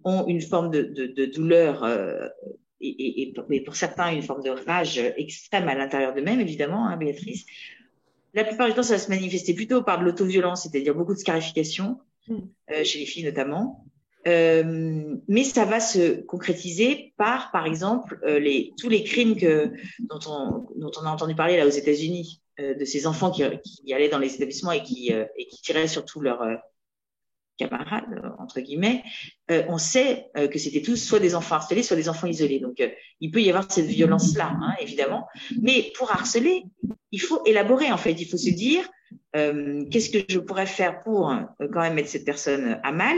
ont une forme de douleur et pour certains une forme de rage extrême à l'intérieur d'eux-mêmes, évidemment, hein, Béatrice. La plupart du temps, ça va se manifester plutôt par de l'autoviolence, c'est-à-dire beaucoup de scarification, chez les filles notamment. Mais ça va se concrétiser par exemple, tous les crimes dont on a entendu parler là aux États-Unis, de ces enfants qui allaient dans les établissements et qui tiraient sur tous leurs camarades, entre guillemets. On sait que c'était tous soit des enfants harcelés, soit des enfants isolés. Donc, il peut y avoir cette violence-là, hein, évidemment. Mais pour harceler, il faut élaborer, en fait. Il faut se dire, qu'est-ce que je pourrais faire pour quand même mettre cette personne à mal.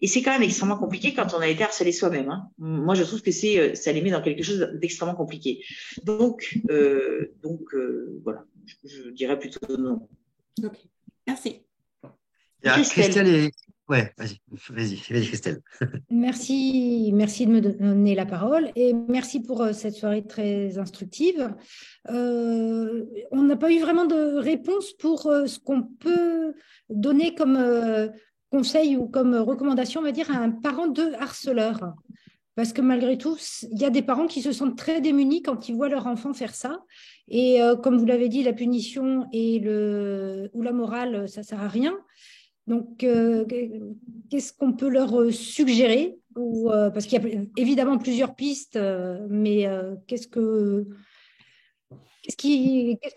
Et c'est quand même extrêmement compliqué quand on a été harcelé soi-même. Hein. Moi, je trouve que ça les met dans quelque chose d'extrêmement compliqué. Donc voilà, je dirais plutôt non. Ok, merci. Christelle. Ouais, vas-y, Christelle. Merci de me donner la parole et merci pour cette soirée très instructive. On n'a pas eu vraiment de réponse pour ce qu'on peut donner comme conseil ou comme recommandation, on va dire, à un parent de harceleur. Parce que malgré tout, il y a des parents qui se sentent très démunis quand ils voient leur enfant faire ça. Et comme vous l'avez dit, la punition ou la morale, ça ne sert à rien. Donc, qu'est-ce qu'on peut leur suggérer parce qu'il y a évidemment plusieurs pistes, mais qu'est-ce que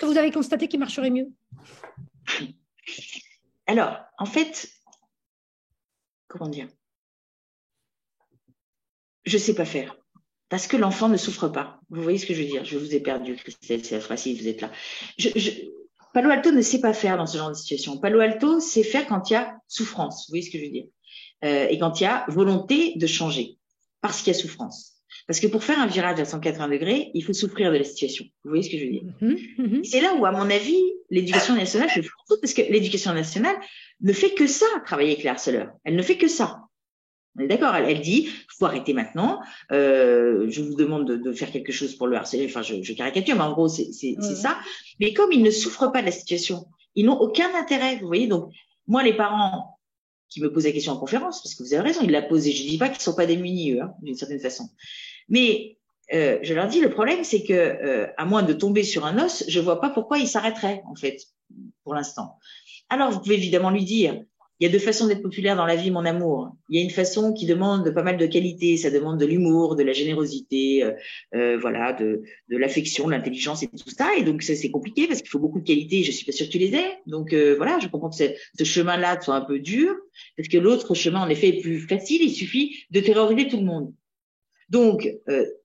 vous avez constaté qui marcherait mieux? Alors, en fait, comment dire? Je ne sais pas faire. Parce que l'enfant ne souffre pas. Vous voyez ce que je veux dire? Je vous ai perdu, Christelle, c'est facile, vous êtes là. Palo Alto ne sait pas faire dans ce genre de situation. Palo Alto sait faire quand il y a souffrance. Vous voyez ce que je veux dire? Et quand il y a volonté de changer. Parce qu'il y a souffrance. Parce que pour faire un virage à 180 degrés, il faut souffrir de la situation. Vous voyez ce que je veux dire? C'est là où, à mon avis, l'éducation nationale fait fou, parce que l'éducation nationale ne fait que ça, travailler avec les harceleurs. Elle ne fait que ça. On est d'accord, elle dit, il faut arrêter maintenant, je vous demande de faire quelque chose pour le harceler, enfin je caricature, mais en gros c'est ça. Mais comme ils ne souffrent pas de la situation, ils n'ont aucun intérêt, vous voyez. Donc moi, les parents qui me posent la question en conférence, parce que vous avez raison, ils la posent, et je dis pas qu'ils sont pas démunis, eux, hein, d'une certaine façon. Mais je leur dis, le problème c'est que à moins de tomber sur un os, je vois pas pourquoi ils s'arrêteraient en fait, pour l'instant. Alors vous pouvez évidemment lui dire, il y a deux façons d'être populaire dans la vie, mon amour. Il y a une façon qui demande pas mal de qualité, ça demande de l'humour, de la générosité, voilà, de l'affection, de l'intelligence et tout ça. Et donc ça c'est compliqué parce qu'il faut beaucoup de qualité. Je suis pas sûre que tu les aies. Donc voilà, je comprends que ce chemin-là soit un peu dur, parce que l'autre chemin en effet est plus facile. Il suffit de terroriser tout le monde. Donc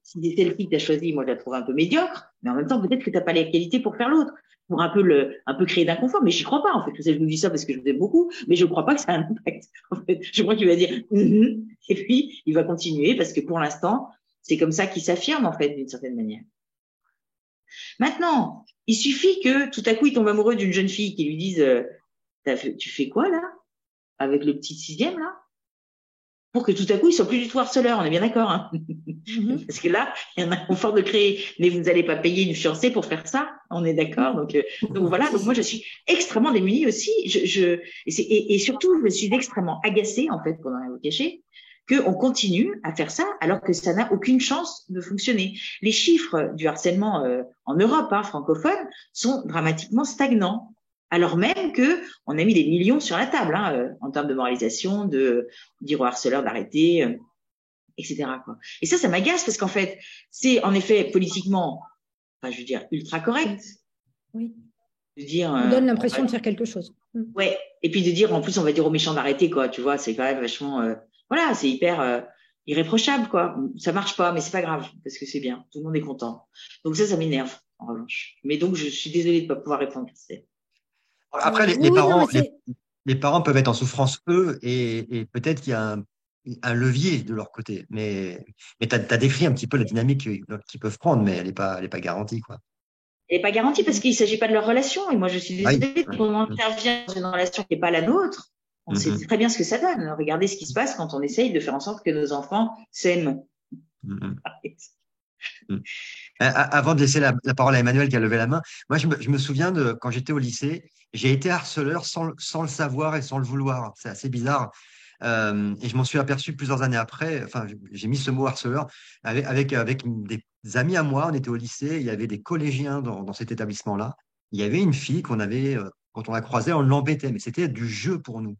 si c'est celle-ci que tu as choisie, moi je la trouve un peu médiocre, mais en même temps peut-être que tu n'as pas les qualités pour faire l'autre, pour un peu créer d'inconfort, mais j'y crois pas en fait. Je vous dis ça parce que je vous aime beaucoup, mais je crois pas que ça a un impact. En fait, je crois qu'il va dire et puis il va continuer parce que pour l'instant c'est comme ça qu'il s'affirme en fait d'une certaine manière. Maintenant, il suffit que tout à coup il tombe amoureux d'une jeune fille qui lui dise tu fais quoi là avec le petit sixième là, pour que tout à coup, ils soient plus du tout harceleurs. On est bien d'accord, hein. Parce que là, il y en a un confort de créer. Mais vous n'allez pas payer une fiancée pour faire ça. On est d'accord. Donc voilà. Donc moi, je suis extrêmement démunie aussi. Et surtout, je suis extrêmement agacée, en fait, pour ne rien vous cacher, qu'on continue à faire ça alors que ça n'a aucune chance de fonctionner. Les chiffres du harcèlement en Europe, hein, francophone, sont dramatiquement stagnants. Alors même que on a mis des millions sur la table, hein, en termes de moralisation, de dire aux harceleurs d'arrêter, etc. Quoi. Et ça m'agace parce qu'en fait, c'est en effet politiquement, enfin, je veux dire, ultra correct. Oui. De dire, on donne l'impression de faire quelque chose. Ouais. Et puis de dire, en plus, on va dire aux méchants d'arrêter, quoi. Tu vois, c'est quand même vachement, voilà, c'est hyper irréprochable, quoi. Ça marche pas, mais c'est pas grave parce que c'est bien. Tout le monde est content. Donc ça m'énerve en revanche. Mais donc, je suis désolée de pas pouvoir répondre. Après, les parents. les parents peuvent être en souffrance, eux, et peut-être qu'il y a un levier de leur côté. Mais tu as décrit un petit peu la dynamique qu'ils peuvent prendre, mais elle est pas garantie, quoi. Elle n'est pas garantie parce qu'il ne s'agit pas de leur relation. Et moi, je suis Ah oui. désolée, quand on intervient dans une relation qui n'est pas la nôtre, on sait Mhm. très bien ce que ça donne. Regardez ce qui se passe quand on essaye de faire en sorte que nos enfants s'aiment. Mhm. Mhm. Avant de laisser la parole à Emmanuel qui a levé la main, moi je me souviens de quand j'étais au lycée, j'ai été harceleur sans le savoir et sans le vouloir. C'est assez bizarre. Et je m'en suis aperçu plusieurs années après. Enfin, j'ai mis ce mot harceleur avec des amis à moi. On était au lycée, il y avait des collégiens dans cet établissement-là. Il y avait une fille qu'on avait, quand on la croisait, on l'embêtait, mais c'était du jeu pour nous.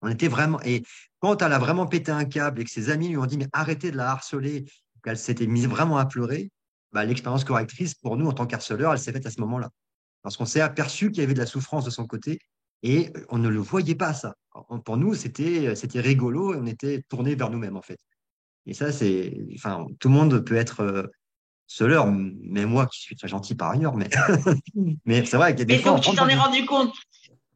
On était vraiment. Et quand elle a vraiment pété un câble et que ses amis lui ont dit, mais arrêtez de la harceler, qu'elle s'était mise vraiment à pleurer, bah, l'expérience correctrice pour nous en tant qu'harceleur, elle s'est faite à ce moment-là. Parce qu'on s'est aperçu qu'il y avait de la souffrance de son côté et on ne le voyait pas, ça. Pour nous, c'était rigolo et on était tourné vers nous-mêmes, en fait. Et ça, enfin, tout le monde peut être seuleur, mais moi qui suis très gentil par ailleurs, mais, mais c'est vrai qu'il y a des Mais fois, on donc, tu rentre dans t'en es une. rendu compte.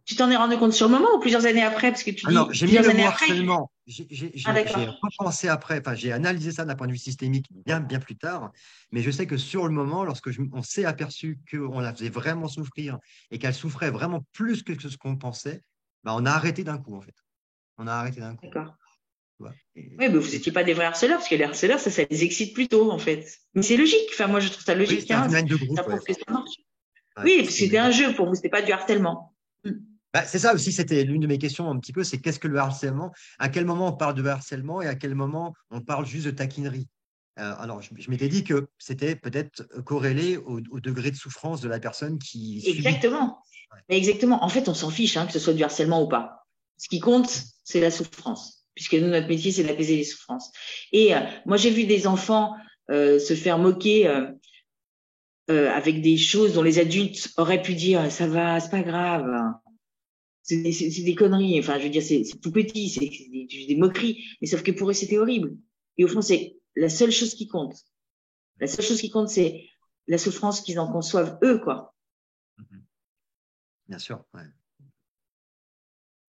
Tu t'en es rendu compte sur le moment ou plusieurs années après? Parce que tu Ah non, dis j'ai mis plusieurs le années mot après. harcèlement. Ah, J'ai d'accord. repensé après, enfin, j'ai analysé ça d'un point de vue systémique bien plus tard, mais je sais que sur le moment, on s'est aperçu qu'on la faisait vraiment souffrir et qu'elle souffrait vraiment plus que ce qu'on pensait, bah, on a arrêté d'un coup, en fait. On a arrêté d'un coup. D'accord. Tu vois. Oui, mais vous n'étiez pas des vrais harceleurs, parce que les harceleurs, ça les excite plutôt, en fait. Mais c'est logique. Enfin, moi, je trouve ça Oui, logique, c'était un hein. phénomène de Ça groupe, ouais. prouve que ça marche. Ouais, Oui, parce que c'était une c'était phénomène un de jeu pour vous, c'était pas du harcèlement. Mm. Bah, c'est ça aussi, c'était l'une de mes questions un petit peu, c'est qu'est-ce que le harcèlement? À quel moment on parle de harcèlement et à quel moment on parle juste de taquinerie? Alors, je m'étais dit que c'était peut-être corrélé au degré de souffrance de la personne qui subit. Exactement. Ouais. Mais exactement. En fait, on s'en fiche, hein, que ce soit du harcèlement ou pas. Ce qui compte, c'est la souffrance. Puisque nous, notre métier, c'est d'apaiser les souffrances. Et moi, j'ai vu des enfants se faire moquer avec des choses dont les adultes auraient pu dire, ça va, c'est pas grave. C'est des conneries. Enfin, je veux dire, c'est tout petit, c'est des moqueries. Mais sauf que pour eux, c'était horrible. Et au fond, c'est la seule chose qui compte. La seule chose qui compte, c'est la souffrance qu'ils en conçoivent eux, quoi. Mhm. Bien sûr. Ouais. Oui,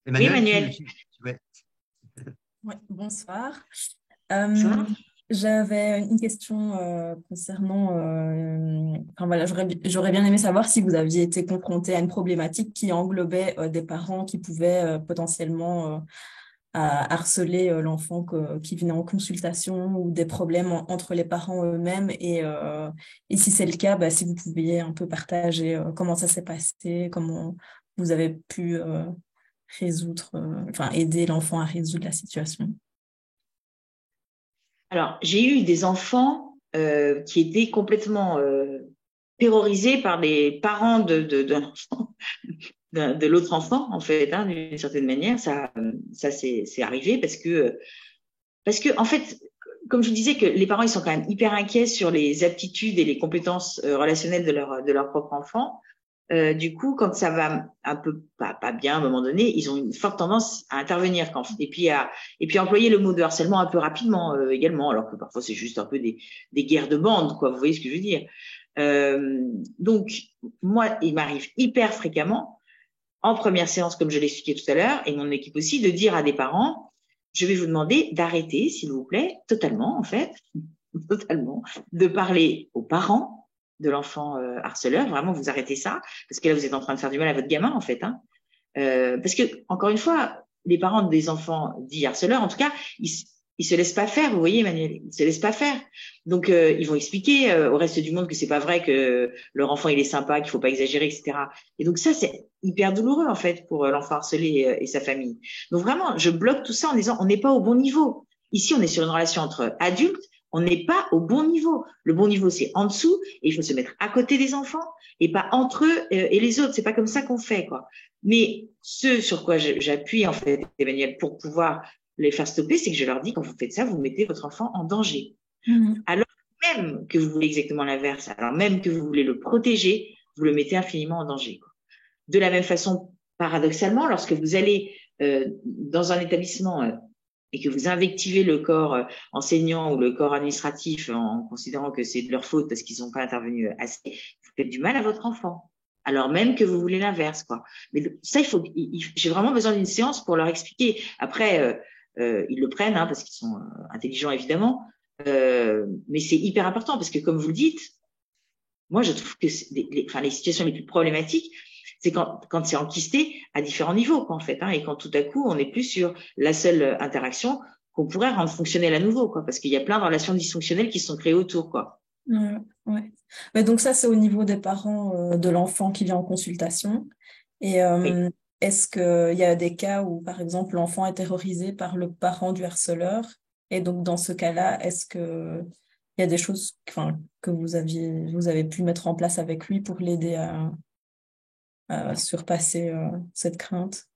Emmanuel, Emmanuel, ouais. Oui, bonsoir. ça Euh, va? J'avais une question concernant, enfin voilà, j'aurais bien aimé savoir si vous aviez été confronté à une problématique qui englobait des parents qui pouvaient potentiellement harceler l'enfant qui venait en consultation ou des problèmes entre les parents eux-mêmes et si c'est le cas, bah, si vous pouviez un peu partager comment ça s'est passé, comment vous avez pu résoudre, enfin aider l'enfant à résoudre la situation. Alors, j'ai eu des enfants qui étaient complètement terrorisés par les parents de l'enfant, de l'autre enfant, en fait, hein, d'une certaine manière. Ça c'est arrivé parce que, en fait, comme je vous disais, que les parents, ils sont quand même hyper inquiets sur les aptitudes et les compétences relationnelles de leur propre enfant. Du coup, quand ça va un peu pas bien à un moment donné, ils ont une forte tendance à intervenir et puis employer le mot de harcèlement un peu rapidement également, alors que parfois c'est juste un peu des guerres de bande, quoi. Vous voyez ce que je veux dire? Donc moi, il m'arrive hyper fréquemment en première séance, comme je l'ai expliqué tout à l'heure, et mon équipe aussi, de dire à des parents, je vais vous demander d'arrêter, s'il vous plaît, totalement en fait, totalement, de parler aux parents de l'enfant harceleur. Vraiment, vous arrêtez ça, parce que là, vous êtes en train de faire du mal à votre gamin, en fait. Hein. Parce que, encore une fois, les parents des enfants dits harceleurs, en tout cas, ils se laissent pas faire. Vous voyez, Emmanuel, ils se laissent pas faire. Donc, ils vont expliquer au reste du monde que c'est pas vrai, que leur enfant il est sympa, qu'il faut pas exagérer, etc. Et donc ça, c'est hyper douloureux en fait pour l'enfant harcelé et sa famille. Donc vraiment, je bloque tout ça en disant on n'est pas au bon niveau. Ici, on est sur une relation entre adultes. On n'est pas au bon niveau. Le bon niveau, c'est en dessous, et il faut se mettre à côté des enfants et pas entre eux et les autres. C'est pas comme ça qu'on fait, quoi. Mais ce sur quoi j'appuie en fait, Emmanuel, pour pouvoir les faire stopper, c'est que je leur dis quand vous faites ça, vous mettez votre enfant en danger. Alors même que vous voulez exactement l'inverse, alors même que vous voulez le protéger, vous le mettez infiniment en danger, quoi. De la même façon, paradoxalement, lorsque vous allez dans un établissement et que vous invectivez le corps enseignant ou le corps administratif en considérant que c'est de leur faute parce qu'ils n'ont pas intervenu assez, vous faites du mal à votre enfant. alors même que vous voulez l'inverse, quoi. Mais ça, j'ai vraiment besoin d'une séance pour leur expliquer. Après, ils le prennent, hein, parce qu'ils sont intelligents, évidemment. Mais c'est hyper important parce que, comme vous le dites, moi, je trouve que les situations les plus problématiques, c'est quand c'est enquisté à différents niveaux, quoi, en fait, hein, et quand tout à coup, on n'est plus sur la seule interaction qu'on pourrait rendre fonctionnelle à nouveau, quoi, parce qu'il y a plein de relations dysfonctionnelles qui se sont créées autour, quoi. Ouais. Mais donc ça, c'est au niveau des parents de l'enfant qui vient en consultation. Et Oui. est-ce qu'il y a des cas où, par exemple, l'enfant est terrorisé par le parent du harceleur? Et donc, dans ce cas-là, est-ce que il y a des choses, enfin, que vous avez pu mettre en place avec lui pour l'aider à surpasser cette crainte?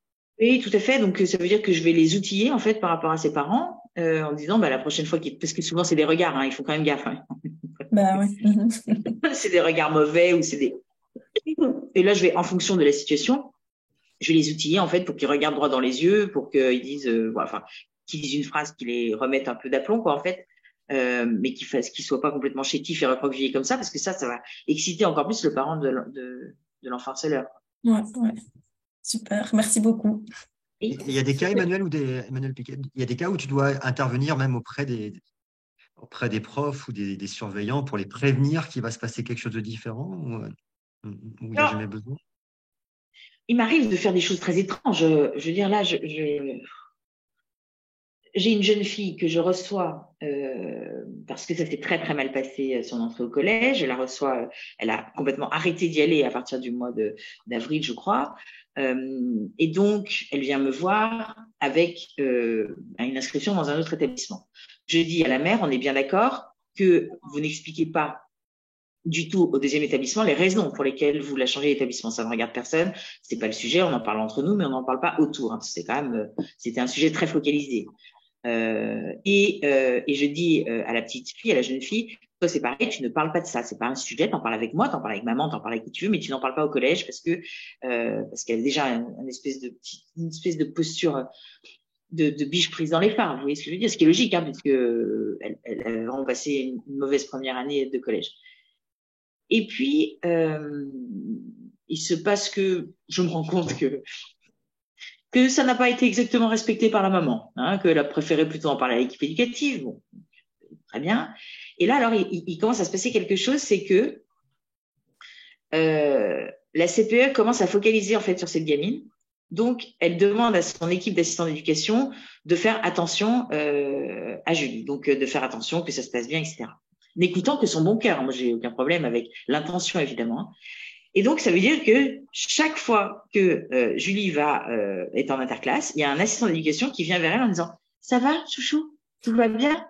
Oui, tout à fait. Donc, ça veut dire que je vais les outiller, en fait, par rapport à ses parents, en disant, bah, la prochaine fois parce que souvent, c'est des regards, hein, il faut quand même gaffe, hein. Bah oui. C'est des regards mauvais ou c'est des... Et là, je vais, en fonction de la situation, je vais les outiller, en fait, pour qu'ils regardent droit dans les yeux, pour qu'ils disent, enfin, qu'ils disent une phrase qui les remette un peu d'aplomb, quoi, en fait, mais qu'ils soient pas complètement chétifs et recroquevillés comme ça, parce que ça va exciter encore plus le parent de l'enfant harceleur. Ouais. Super, merci beaucoup. Oui. Il y a des cas, Emmanuel Piquet, il y a des cas où tu dois intervenir même auprès des profs ou des surveillants pour les prévenir qu'il va se passer quelque chose de différent ou il n'y a jamais besoin? Il m'arrive de faire des choses très étranges. Je veux dire, là, j'ai une jeune fille que je reçois parce que ça s'est très, très mal passé son entrée au collège. Je la reçois, elle a complètement arrêté d'y aller à partir du mois d'avril, je crois. Et donc, elle vient me voir avec une inscription dans un autre établissement. Je dis à la mère, on est bien d'accord que vous n'expliquez pas du tout au deuxième établissement les raisons pour lesquelles vous la changez d'établissement. Ça ne regarde personne, c'est pas le sujet, on en parle entre nous, mais on n'en parle pas autour. Hein. C'est quand même, c'était un sujet très focalisé. Et je dis à la petite fille, à la jeune fille, toi c'est pareil, tu ne parles pas de ça, c'est pas un sujet, t'en parles avec moi, t'en parles avec maman, t'en parles avec qui tu veux, mais tu n'en parles pas au collège parce qu'elle a déjà une espèce de posture de biche prise dans les phares. Vous voyez ce que je veux dire? Ce qui est logique, hein, puisque elle a vraiment passé une mauvaise première année de collège. Et puis, il se passe que je me rends compte que ça n'a pas été exactement respecté par la maman, hein, qu'elle a préféré plutôt en parler à l'équipe éducative. Bon, très bien. Et là, alors, il commence à se passer quelque chose, c'est que la CPE commence à focaliser en fait sur cette gamine. Donc, elle demande à son équipe d'assistants d'éducation de faire attention à Julie, donc de faire attention que ça se passe bien, etc. N'écoutant que son bon cœur. Moi, j'ai aucun problème avec l'intention, évidemment. Et donc, ça veut dire que chaque fois que Julie est en interclasse, il y a un assistant d'éducation qui vient vers elle en disant « Ça va, chouchou? Tout va bien ?»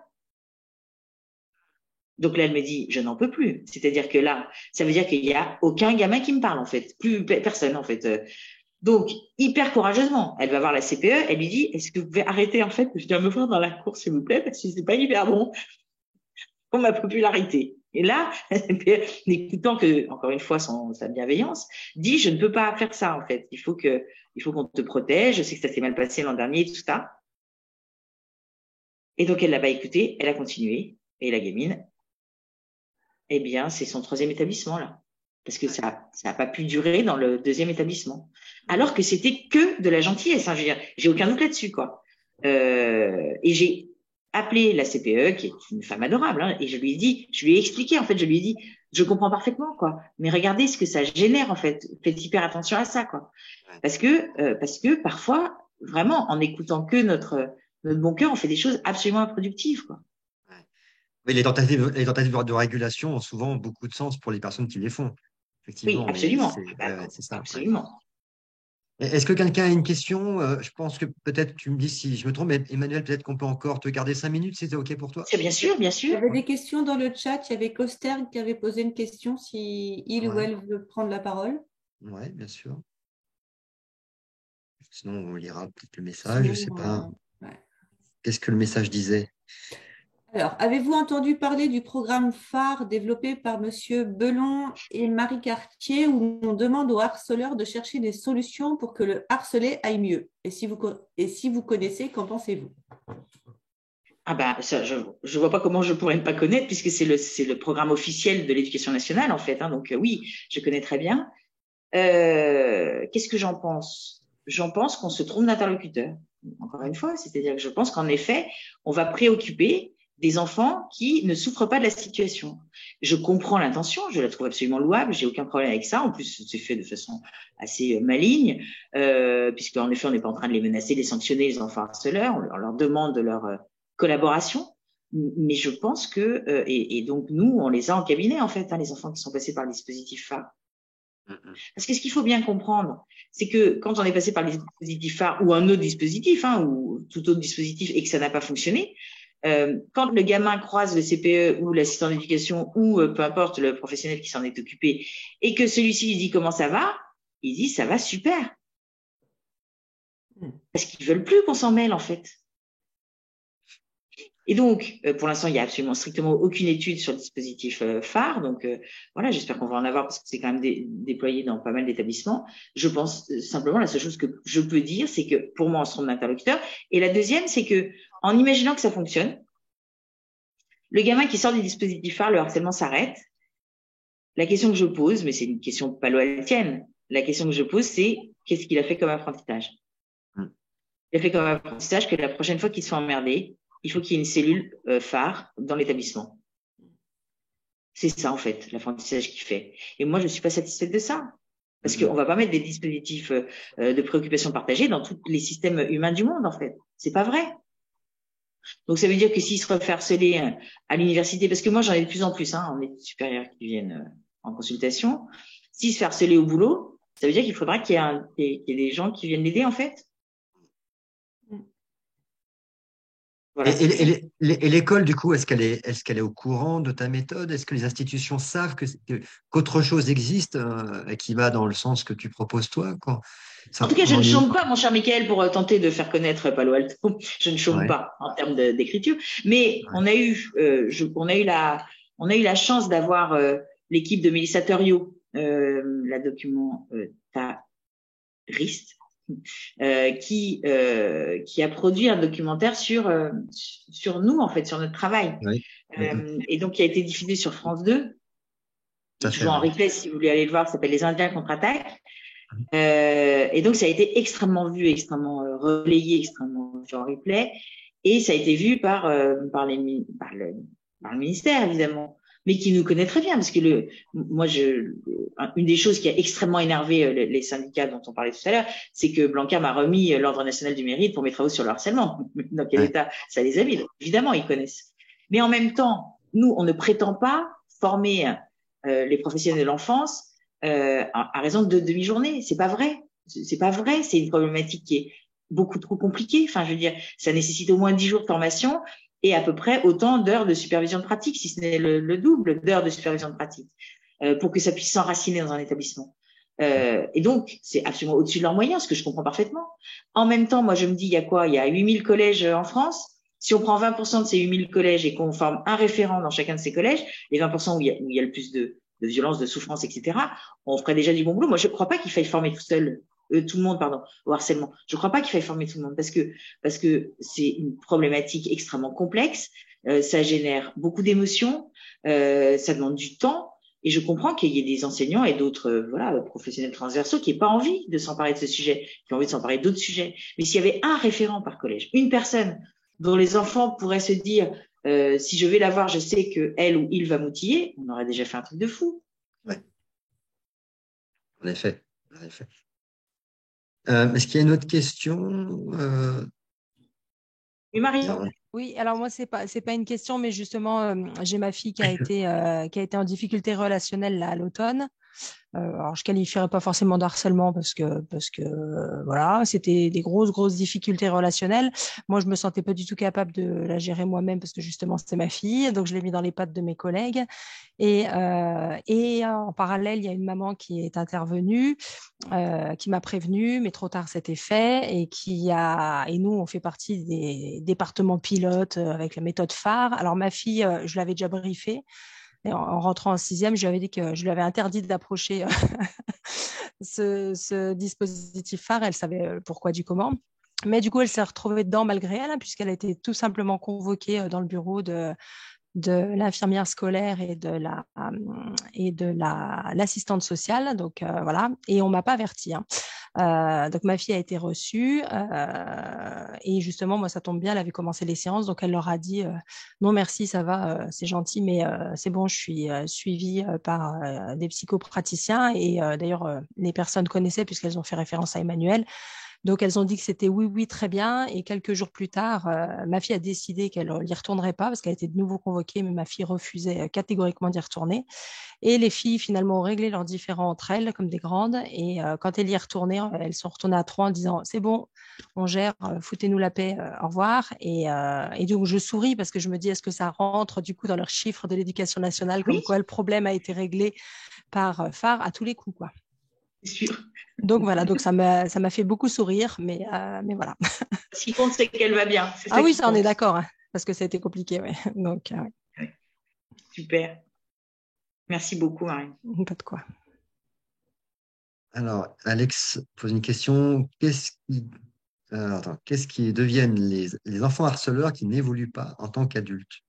Donc là, elle me dit « Je n'en peux plus. » C'est-à-dire que là, ça veut dire qu'il n'y a aucun gamin qui me parle, en fait. Plus personne, en fait. Donc, hyper courageusement, elle va voir la CPE, elle lui dit « Est-ce que vous pouvez arrêter, en fait, de venir me voir dans la cour, s'il vous plaît, parce que c'est pas hyper bon pour ma popularité. » Et là, n'écoutant que, encore une fois, sa bienveillance, dit, je ne peux pas faire ça, en fait. Il faut qu'on te protège. Je sais que ça s'est mal passé l'an dernier, tout ça. Et donc, elle l'a pas écouté. Elle a continué. Et la gamine, eh bien, c'est son 3e établissement, là. Parce que ça a pas pu durer dans le 2e établissement. Alors que c'était que de la gentillesse, hein. Je veux dire, j'ai aucun doute là-dessus, quoi. Et j'ai appelé la CPE, qui est une femme adorable, hein, et je lui ai expliqué, en fait, je lui ai dit, je comprends parfaitement, quoi, mais regardez ce que ça génère, en fait, faites hyper attention à ça, quoi, parce que parfois, vraiment, en écoutant que notre bon cœur, on fait des choses absolument improductives, quoi. Oui, les tentatives de régulation ont souvent beaucoup de sens pour les personnes qui les font, effectivement. Oui, absolument. C'est ça. Absolument. Est-ce que quelqu'un a une question? Je pense que peut-être, tu me dis si je me trompe, mais Emmanuel, peut-être qu'on peut encore te garder 5 minutes, si c'est OK pour toi? C'est bien sûr, bien sûr. Il y avait des questions dans le chat. Il y avait Coster qui avait posé une question, si il ou elle veut prendre la parole. Oui, bien sûr. Sinon, on lira peut-être le message, je ne sais pas. Qu'est-ce que le message disait? Alors, avez-vous entendu parler du programme phare développé par Monsieur Belon et Marie Cartier où on demande aux harceleurs de chercher des solutions pour que le harcelé aille mieux? Et si vous connaissez, qu'en pensez-vous? Ah bah ça, je vois pas comment je pourrais ne pas connaître puisque c'est le programme officiel de l'Éducation nationale en fait. Hein, donc oui, je connais très bien. Qu'est-ce que j'en pense? J'en pense qu'on se trompe d'interlocuteur. Encore une fois, c'est-à-dire que je pense qu'en effet, on va préoccuper des enfants qui ne souffrent pas de la situation. Je comprends l'intention, je la trouve absolument louable, j'ai aucun problème avec ça. En plus, c'est fait de façon assez maligne, puisque en effet, on n'est pas en train de les menacer, de les sanctionner, les enfants harceleurs. On leur demande de leur collaboration. Mais je pense que, et donc nous, on les a en cabinet en fait, les enfants qui sont passés par le dispositif phare. Parce que ce qu'il faut bien comprendre, c'est que quand on est passé par le dispositif phare ou un autre dispositif, ou tout autre dispositif, et que ça n'a pas fonctionné, quand le gamin croise le CPE ou l'assistant d'éducation ou peu importe le professionnel qui s'en est occupé, et que celui-ci lui dit comment ça va, il dit ça va super. Parce qu'ils veulent plus qu'on s'en mêle en fait. Et donc, pour l'instant, il y a absolument strictement aucune étude sur le dispositif phare. Donc, voilà, j'espère qu'on va en avoir parce que c'est quand même déployé dans pas mal d'établissements. Je pense simplement, la seule chose que je peux dire, c'est que pour moi, on se trompe d'interlocuteur. Et la deuxième, c'est que en imaginant que ça fonctionne, le gamin qui sort du dispositif phare, le harcèlement s'arrête. La question que je pose, mais c'est une question palo-altienne, la question que je pose, c'est qu'est-ce qu'il a fait comme apprentissage? Il a fait comme apprentissage que la prochaine fois qu'il se fait emmerder, il faut qu'il y ait une cellule phare dans l'établissement. C'est ça, en fait, l'apprentissage qu'il fait. Et moi, je ne suis pas satisfaite de ça. Parce qu'on ne va pas mettre des dispositifs de préoccupation partagée dans tous les systèmes humains du monde, en fait. C'est pas vrai. Donc, ça veut dire que s'il se refait harceler à l'université, parce que moi, j'en ai de plus en plus, en études supérieures qui viennent en consultation, s'il se fait harceler au boulot, ça veut dire qu'il faudra qu'il y ait des gens qui viennent l'aider, en fait. Voilà. Et l'école, du coup, est-ce qu'elle est au courant de ta méthode? Est-ce que les institutions savent qu'autre chose existe et qui va dans le sens que tu proposes toi, quoi? En tout cas, je ne chôme pas, mon cher Michael, pour tenter de faire connaître Palo Alto. Je ne chôme pas en termes d'écriture. Mais on a eu la chance d'avoir l'équipe de Mélissa Thuriot, la documentariste, qui a produit un documentaire sur nous, en fait, sur notre travail. Et donc, qui a été diffusé sur France 2. Toujours en replay, si vous voulez aller le voir, ça s'appelle Les Indiens contre-attaque. Et donc, ça a été extrêmement vu, extrêmement relayé, extrêmement vu en replay. Et ça a été vu par le ministère, évidemment, mais qui nous connaît très bien. Parce que une des choses qui a extrêmement énervé les syndicats dont on parlait tout à l'heure, c'est que Blanquer m'a remis l'Ordre national du mérite pour mes travaux sur le harcèlement. Dans quel état ça les a mis? Donc, évidemment, ils connaissent. Mais en même temps, nous, on ne prétend pas former les professionnels de l'enfance à raison de 2 demi-journées. C'est pas vrai. C'est pas vrai. C'est une problématique qui est beaucoup trop compliquée. Enfin, je veux dire, ça nécessite au moins 10 jours de formation et à peu près autant d'heures de supervision de pratique, si ce n'est le double d'heures de supervision de pratique, pour que ça puisse s'enraciner dans un établissement. Et donc, c'est absolument au-dessus de leurs moyens, ce que je comprends parfaitement. En même temps, moi, je me dis, il y a quoi? Il y a 8000 collèges en France. Si on prend 20% de ces 8000 collèges et qu'on forme un référent dans chacun de ces collèges, les 20% où il y a le plus de violence, de souffrance, etc., on ferait déjà du bon boulot. Moi, je ne crois pas qu'il faille former tout le monde, au harcèlement. Je ne crois pas qu'il faille former tout le monde parce que c'est une problématique extrêmement complexe. Ça génère beaucoup d'émotions, ça demande du temps. Et je comprends qu'il y ait des enseignants et d'autres professionnels transversaux qui n'aient pas envie de s'emparer de ce sujet, qui ont envie de s'emparer d'autres sujets. Mais s'il y avait un référent par collège, une personne dont les enfants pourraient se dire si je vais la voir, je sais que elle ou il va m'outiller, on aurait déjà fait un truc de fou. Ouais. En effet. Est-ce qu'il y a une autre question Oui, Marie. Oui, alors moi, c'est pas une question, mais justement, j'ai ma fille qui a été en difficulté relationnelle là, à l'automne. Alors, je qualifierais pas forcément de harcèlement parce que voilà, c'était des grosses difficultés relationnelles. Moi, je me sentais pas du tout capable de la gérer moi-même parce que justement, c'était ma fille. Donc, je l'ai mis dans les pattes de mes collègues. Et en parallèle, il y a une maman qui est intervenue, qui m'a prévenue, mais trop tard, c'était fait. Et nous, on fait partie des départements pilotes avec la méthode phare. Alors, ma fille, je l'avais déjà briefée. Et en rentrant en 6e, je lui avais dit que je lui avais interdit d'approcher ce dispositif phare. Elle savait pourquoi du comment. Mais du coup, elle s'est retrouvée dedans malgré elle, puisqu'elle a été tout simplement convoquée dans le bureau de de l'infirmière scolaire et de l'assistante sociale. Donc voilà, et on m'a pas averti. Hein. Donc ma fille a été reçue et justement moi ça tombe bien, elle avait commencé les séances, donc elle leur a dit non merci ça va, c'est gentil mais c'est bon, je suis suivie par des psychopraticiens et d'ailleurs les personnes connaissaient puisqu'elles ont fait référence à Emmanuel. Donc, elles ont dit que c'était oui, oui, très bien. Et quelques jours plus tard, ma fille a décidé qu'elle n'y retournerait pas parce qu'elle était de nouveau convoquée, mais ma fille refusait catégoriquement d'y retourner. Et les filles, finalement, ont réglé leurs différends entre elles comme des grandes. Et quand elles y retournaient, elles sont retournées à 3 en disant c'est bon, on gère, foutez-nous la paix, au revoir. Et donc, je souris parce que je me dis est-ce que ça rentre du coup dans leurs chiffres de l'éducation nationale, comme quoi le problème a été réglé par phare à tous les coups, quoi. C'est sûr. Donc voilà, donc ça m'a fait beaucoup sourire, mais voilà. Ce qui compte, c'est qu'elle va bien. Ah oui, ça on est d'accord, hein, parce que ça a été compliqué, ouais. Donc ouais. Super. Merci beaucoup, Marine. Pas de quoi. Alors, Alex pose une question. Qu'est-ce qui deviennent les enfants harceleurs qui n'évoluent pas en tant qu'adultes?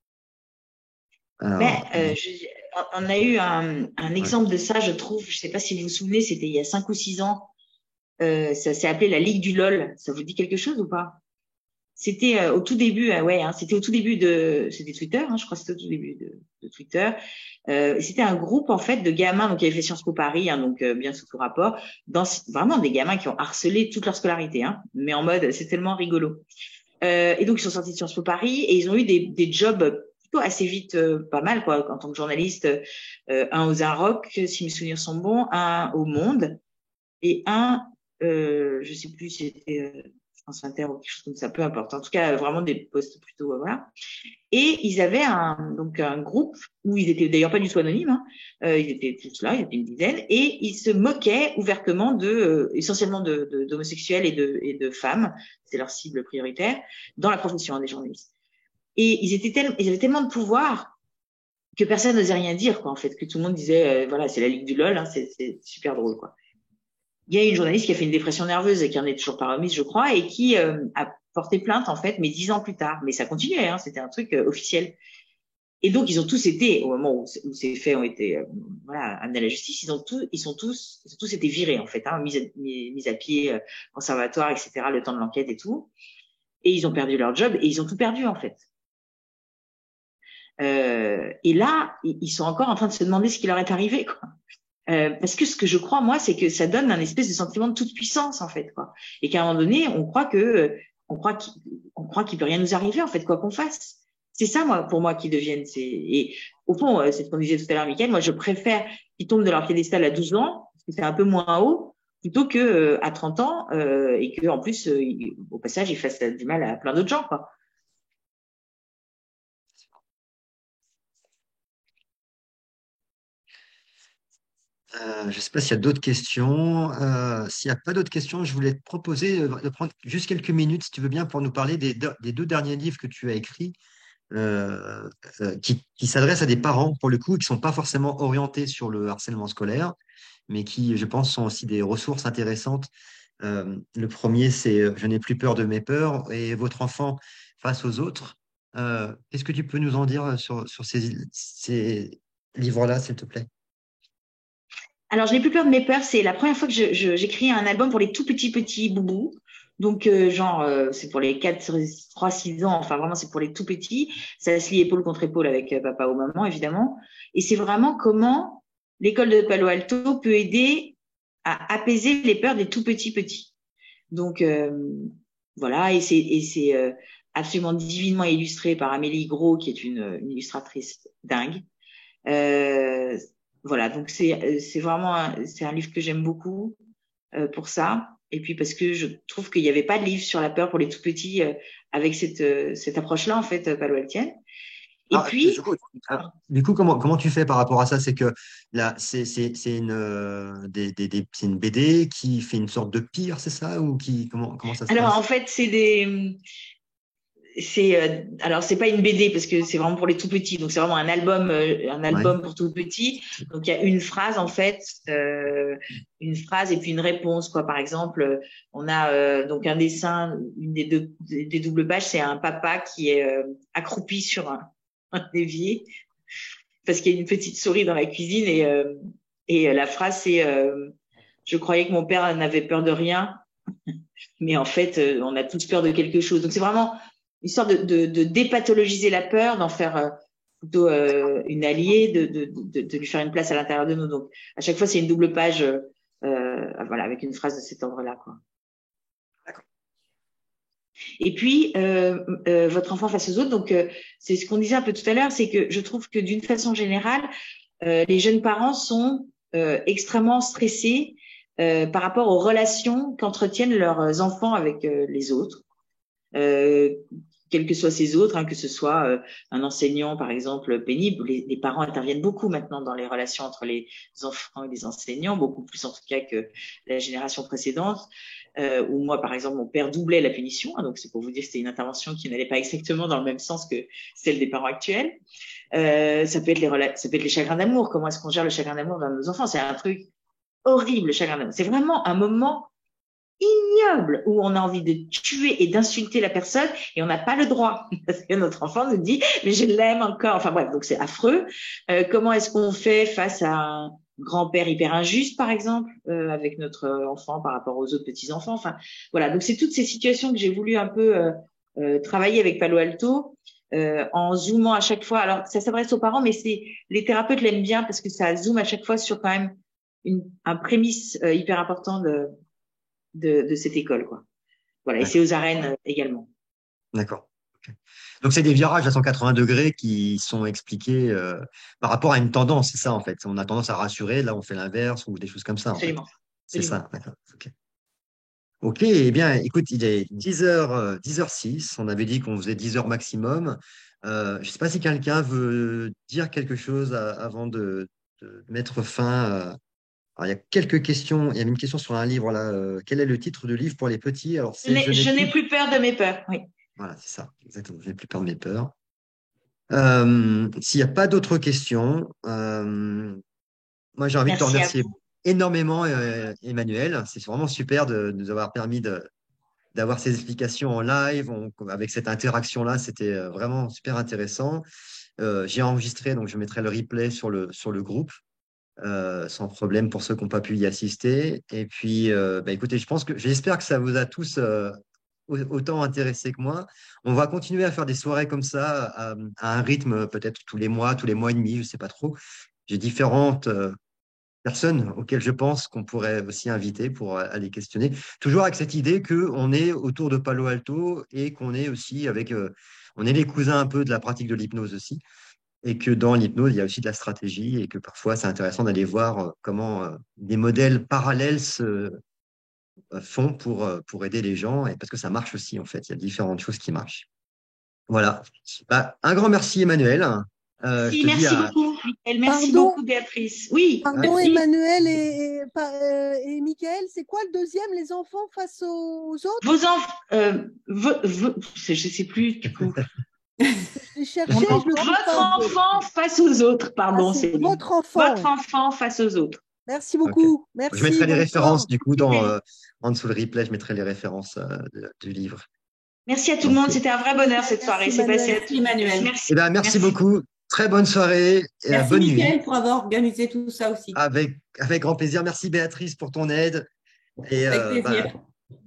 On a eu un exemple de ça, je trouve. Je ne sais pas si vous vous souvenez, c'était il y a 5 ou 6 ans. Ça s'est appelé la Ligue du LOL. Ça vous dit quelque chose ou pas? C'était au tout début, c'était au tout début c'était Twitter, hein, je crois que c'était au tout début de Twitter. C'était un groupe en fait de gamins, donc qui avaient fait Sciences Po Paris, hein, donc bien sous tout rapport, vraiment des gamins qui ont harcelé toute leur scolarité, hein, mais en mode c'est tellement rigolo. Et donc ils sont sortis de Sciences Po Paris et ils ont eu des jobs plutôt assez vite, pas mal quoi, en tant que journaliste, un aux Inrocks, si mes souvenirs sont bons, un au Monde et un, je sais plus, c'était France Inter ou quelque chose comme ça, peu importe. En tout cas, vraiment des postes plutôt, voilà. Et ils avaient donc un groupe où ils étaient d'ailleurs pas du tout anonymes, hein, ils étaient tous là, ils étaient une dizaine, et ils se moquaient ouvertement essentiellement d'homosexuels et de femmes, c'est leur cible prioritaire, dans la profession des journalistes. Et ils avaient tellement de pouvoir que personne n'osait rien dire, quoi, en fait, que tout le monde disait, voilà, c'est la Ligue du LOL, hein, c'est super drôle, quoi. Il y a une journaliste qui a fait une dépression nerveuse et qui en est toujours pas remise, je crois, et qui a porté plainte, en fait, mais 10 ans plus tard. Mais ça continuait, hein, c'était un truc officiel. Et donc, ils ont tous été, au moment où ces faits ont été amenés à la justice, ils ont tous été virés, en fait, hein, mis à pied, conservatoire, etc., le temps de l'enquête et tout. Et ils ont perdu leur job et ils ont tout perdu, en fait. Et là, ils sont encore en train de se demander ce qui leur est arrivé, quoi. Parce que ce que je crois, moi, c'est que ça donne un espèce de sentiment de toute puissance, en fait, quoi. Et qu'à un moment donné, on croit qu'il peut rien nous arriver, en fait, quoi qu'on fasse. C'est ça, moi, pour moi, qu'ils deviennent. Et au fond, c'est ce qu'on disait tout à l'heure, Mickaël. Moi, je préfère qu'ils tombent de leur piédestal à 12 ans, parce que c'est un peu moins haut, plutôt que à 30 ans, et que en plus, au passage, ils fassent du mal à plein d'autres gens, quoi. Je ne sais pas s'il y a d'autres questions. S'il n'y a pas d'autres questions, je voulais te proposer de prendre juste quelques minutes, si tu veux bien, pour nous parler des 2 derniers livres que tu as écrits, qui s'adressent à des parents, pour le coup, et qui ne sont pas forcément orientés sur le harcèlement scolaire, mais qui, je pense, sont aussi des ressources intéressantes. Le premier, c'est Je n'ai plus peur de mes peurs et Votre enfant face aux autres. Qu'est-ce que tu peux nous en dire sur ces livres-là, s'il te plaît? Alors, je n'ai plus peur de mes peurs. C'est la première fois que j'écris un album pour les tout petits boubous. Donc, c'est pour les 3-6 ans. Enfin, vraiment, c'est pour les tout petits. Ça se lit épaule contre épaule avec papa ou maman, évidemment. Et c'est vraiment comment l'école de Palo Alto peut aider à apaiser les peurs des tout petits. Donc, voilà. Et c'est absolument divinement illustré par Amélie Gros, qui est une illustratrice dingue. Voilà, donc c'est vraiment c'est un livre que j'aime beaucoup pour ça. Et puis parce que je trouve qu'il n'y avait pas de livre sur la peur pour les tout petits avec cette approche-là, en fait, palo-altienne. Et puis, du coup, comment tu fais par rapport à ça? C'est que là, c'est une BD qui fait une sorte de pire, c'est ça? Ou comment ça se passe? Alors, en fait, alors c'est pas une BD parce que c'est vraiment pour les tout petits, donc c'est vraiment un album pour tout petits. Donc il y a une phrase en fait, une phrase et puis une réponse, quoi. Par exemple, on a donc un dessin, une des doubles pages, c'est un papa qui est accroupi sur un évier, parce qu'il y a une petite souris dans la cuisine et la phrase c'est je croyais que mon père n'avait peur de rien, mais en fait on a tous peur de quelque chose. Donc c'est vraiment une sorte de dépathologiser la peur, d'en faire plutôt une alliée, de lui faire une place à l'intérieur de nous. Donc à chaque fois c'est une double page, voilà, avec une phrase de cet ordre-là, quoi. Et puis, votre enfant face aux autres, donc c'est ce qu'on disait un peu tout à l'heure, c'est que je trouve que d'une façon générale, les jeunes parents sont extrêmement stressés par rapport aux relations qu'entretiennent leurs enfants avec les autres, quels que soient ces autres, hein, que ce soit un enseignant, par exemple, pénible. Les parents interviennent beaucoup maintenant dans les relations entre les enfants et les enseignants, beaucoup plus en tout cas que la génération précédente. Où moi, par exemple, mon père doublait la punition, hein, donc c'est pour vous dire que c'était une intervention qui n'allait pas exactement dans le même sens que celle des parents actuels. Ça peut être les chagrins d'amour. Comment est-ce qu'on gère le chagrin d'amour dans nos enfants? C'est un truc horrible, le chagrin d'amour. C'est vraiment un moment ignoble où on a envie de tuer et d'insulter la personne et on n'a pas le droit parce que notre enfant nous dit mais je l'aime encore. Enfin bref, donc c'est affreux. Comment est-ce qu'on fait face à un grand-père hyper injuste, par exemple, avec notre enfant par rapport aux autres petits-enfants? Enfin voilà, donc c'est toutes ces situations que j'ai voulu un peu travailler avec Palo Alto en zoomant à chaque fois. Alors ça s'adresse aux parents, mais les thérapeutes l'aiment bien parce que ça zoome à chaque fois sur quand même un prémisse hyper important de cette école, quoi. Voilà, et c'est aux arènes également. D'accord. Okay. Donc, c'est des virages à 180 degrés qui sont expliqués par rapport à une tendance, c'est ça, en fait. On a tendance à rassurer, là, on fait l'inverse ou des choses comme ça, en Absolument. fait. C'est ça, d'accord. Okay. Ok, eh bien, écoute, il est 10h06. On avait dit qu'on faisait 10 heures maximum. Je ne sais pas si quelqu'un veut dire quelque chose avant de mettre fin. Alors, il y a quelques questions. Il y avait une question sur un livre là. Quel est le titre de livre pour les petits? Alors, c'est Je n'ai plus peur de mes peurs. Oui. Voilà, c'est ça, exactement. Je n'ai plus peur de mes peurs. S'il n'y a pas d'autres questions, moi j'ai envie de te remercier énormément, Emmanuel. C'est vraiment super de nous avoir permis d'avoir ces explications en live, avec cette interaction-là. C'était vraiment super intéressant. J'ai enregistré, donc je mettrai le replay sur le groupe. Sans problème pour ceux qui n'ont pas pu y assister. Et puis, écoutez, j'espère que ça vous a tous autant intéressé que moi. On va continuer à faire des soirées comme ça, à un rythme peut-être tous les mois et demi, je ne sais pas trop. J'ai différentes personnes auxquelles je pense qu'on pourrait aussi inviter pour aller questionner. Toujours avec cette idée qu'on est autour de Palo Alto et qu'on est aussi on est les cousins un peu de la pratique de l'hypnose aussi. Et que dans l'hypnose, il y a aussi de la stratégie et que parfois, c'est intéressant d'aller voir comment des modèles parallèles se font pour aider les gens, et parce que ça marche aussi, en fait. Il y a différentes choses qui marchent. Voilà. Un grand merci, Emmanuel. Merci beaucoup, Michael. Merci beaucoup, Béatrice. Oui. Pardon, Emmanuel et Michael, c'est quoi le deuxième, les enfants face aux autres? Vos enfants, je ne sais plus du coup. Votre enfant face aux autres, pardon. C'est votre enfant. Votre enfant face aux autres. Merci beaucoup. Okay. Merci. Je mettrai les références du coup en dessous le replay. Je mettrai les références du livre. Merci à tout le monde. C'était un vrai bonheur cette soirée. C'est passé à tout. Emmanuel. Merci. Merci beaucoup. Très bonne soirée. Et merci bonne Michael nuit. Pour avoir organisé tout ça aussi. Avec grand plaisir. Merci Béatrice pour ton aide. Et, avec plaisir.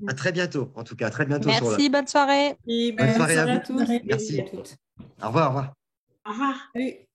À très bientôt. En tout cas, à très bientôt. Merci. Bonne soirée. Et bonne soirée à vous. tous. Merci. À toutes. Au revoir. Au revoir. Au revoir. Salut.